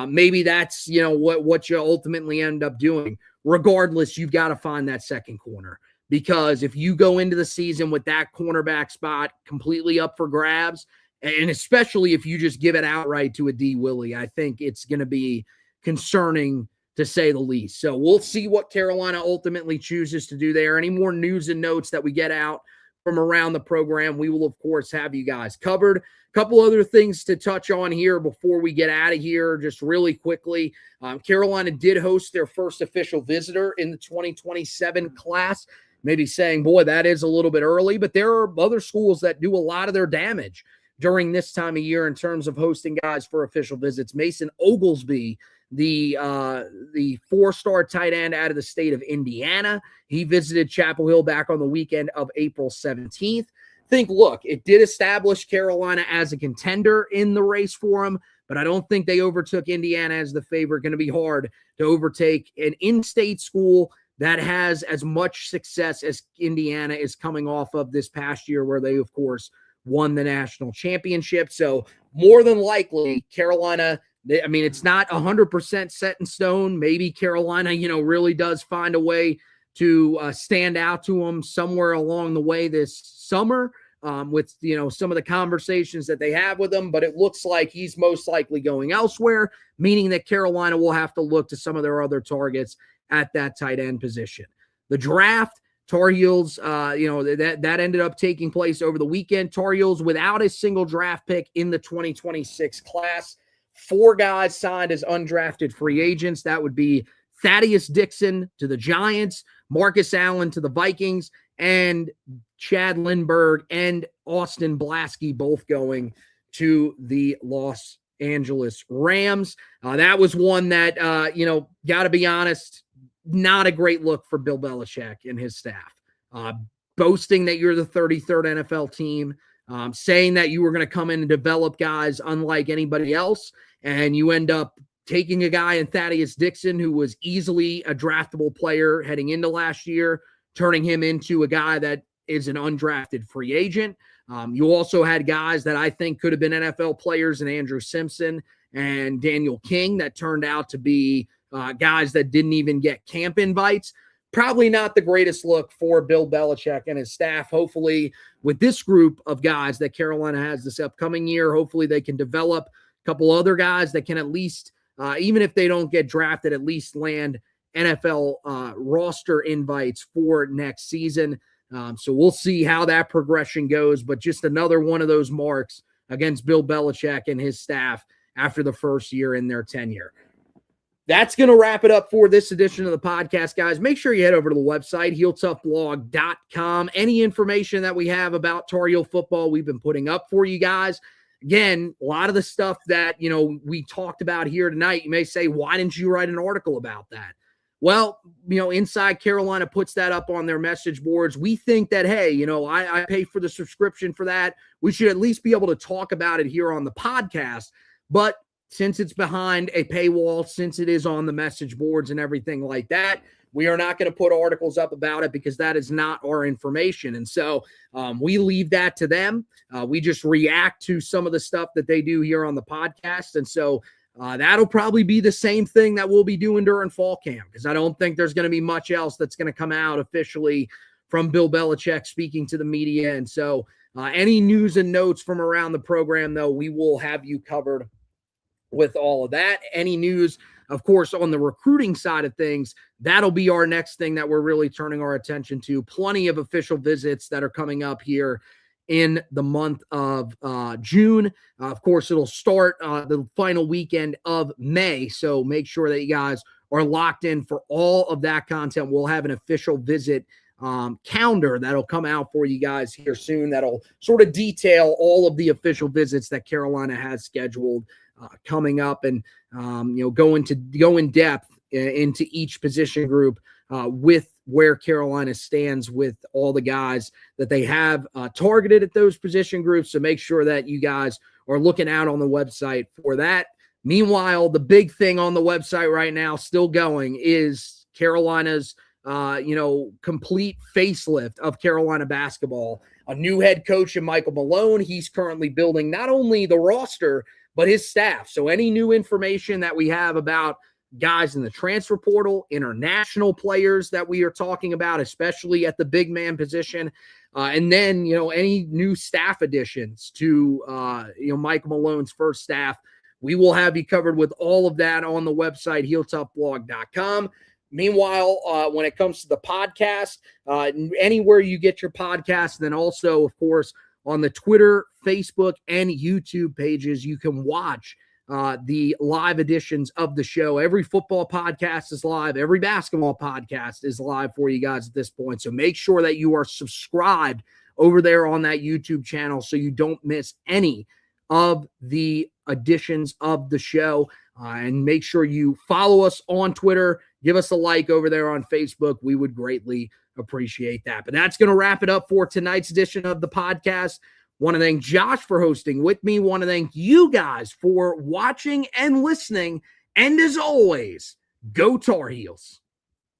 Maybe that's, what you ultimately end up doing. Regardless, you've got to find that second corner, because if you go into the season with that cornerback spot completely up for grabs, and especially if you just give it outright to a D. Willie, I think it's going to be concerning to say the least. So we'll see what Carolina ultimately chooses to do there. Any more news and notes that we get out from around the program, we will, of course, have you guys covered. A couple other things to touch on here before we get out of here, just really quickly. Carolina did host their first official visitor in the 2027 class. Maybe saying, boy, that is a little bit early, but there are other schools that do a lot of their damage during this time of year in terms of hosting guys for official visits. Mason Oglesby, the 4-star tight end out of the state of Indiana, he visited Chapel Hill back on the weekend of April 17th. Look, it did establish Carolina as a contender in the race for him, but I don't think they overtook Indiana as the favorite. Going to be hard to overtake an in-state school that has as much success as Indiana is coming off of this past year, where they, of course, won the national championship. So more than likely, Carolina, it's not 100% set in stone. Maybe Carolina, really does find a way to stand out to them somewhere along the way this summer with, some of the conversations that they have with him. But it looks like he's most likely going elsewhere, meaning that Carolina will have to look to some of their other targets at that tight end position. The draft, Tar Heels, that ended up taking place over the weekend. Tar Heels without a single draft pick in the 2026 class. 4 guys signed as undrafted free agents. That would be Thaddeus Dixon to the Giants, Marcus Allen to the Vikings, and Chad Lindbergh and Austin Blasky both going to the Los Angeles Rams. That was one that, got to be honest, not a great look for Bill Belichick and his staff. Boasting that you're the 33rd NFL team, saying that you were going to come in and develop guys unlike anybody else, and you end up taking a guy in Thaddeus Dixon who was easily a draftable player heading into last year, turning him into a guy that is an undrafted free agent. You also had guys that I think could have been NFL players in Andrew Simpson and Daniel King that turned out to be guys that didn't even get camp invites. Probably not the greatest look for Bill Belichick and his staff. Hopefully, with this group of guys that Carolina has this upcoming year, hopefully they can develop a couple other guys that can at least, even if they don't get drafted, at least land NFL roster invites for next season. So we'll see how that progression goes, but just another one of those marks against Bill Belichick and his staff after the first year in their tenure. That's going to wrap it up for this edition of the podcast, guys. Make sure you head over to the website, HeelToughBlog.com. Any information that we have about Tar Heel football, we've been putting up for you guys. Again, a lot of the stuff that, we talked about here tonight, you may say, why didn't you write an article about that? Well, Inside Carolina puts that up on their message boards. We think that, hey, I pay for the subscription for that. We should at least be able to talk about it here on the podcast. But since it's behind a paywall, since it is on the message boards and everything like that, we are not going to put articles up about it because that is not our information. And so we leave that to them. We just react to some of the stuff that they do here on the podcast. And so that'll probably be the same thing that we'll be doing during fall camp, because I don't think there's going to be much else that's going to come out officially from Bill Belichick speaking to the media. And so any news and notes from around the program, though, we will have you covered with all of that. Any news, of course, on the recruiting side of things, that'll be our next thing that we're really turning our attention to. Plenty of official visits that are coming up here in the month of June. Of course, it'll start the final weekend of May. So make sure that you guys are locked in for all of that content. We'll have an official visit calendar that'll come out for you guys here soon. That'll sort of detail all of the official visits that Carolina has scheduled coming up, and go in depth into each position group with where Carolina stands with all the guys that they have targeted at those position groups. So make sure that you guys are looking out on the website for that. Meanwhile, the big thing on the website right now still going is Carolina's complete facelift of Carolina basketball. A new head coach in Michael Malone. He's currently building not only the roster, but his staff. So any new information that we have about guys in the transfer portal, international players that we are talking about, especially at the big man position, and then, any new staff additions to, Michael Malone's first staff, we will have you covered with all of that on the website, HeelToughBlog.com. Meanwhile, when it comes to the podcast, anywhere you get your podcast, and then also, of course, on the Twitter, Facebook, and YouTube pages, you can watch the live editions of the show. Every football podcast is live. Every basketball podcast is live for you guys at this point. So make sure that you are subscribed over there on that YouTube channel so you don't miss any of the editions of the show. And make sure you follow us on Twitter. Give us a like over there on Facebook. We would greatly appreciate that. But that's going to wrap it up for tonight's edition of the podcast. Want to thank Josh for hosting with me. Want to thank you guys for watching and listening. And as always, go Tar Heels.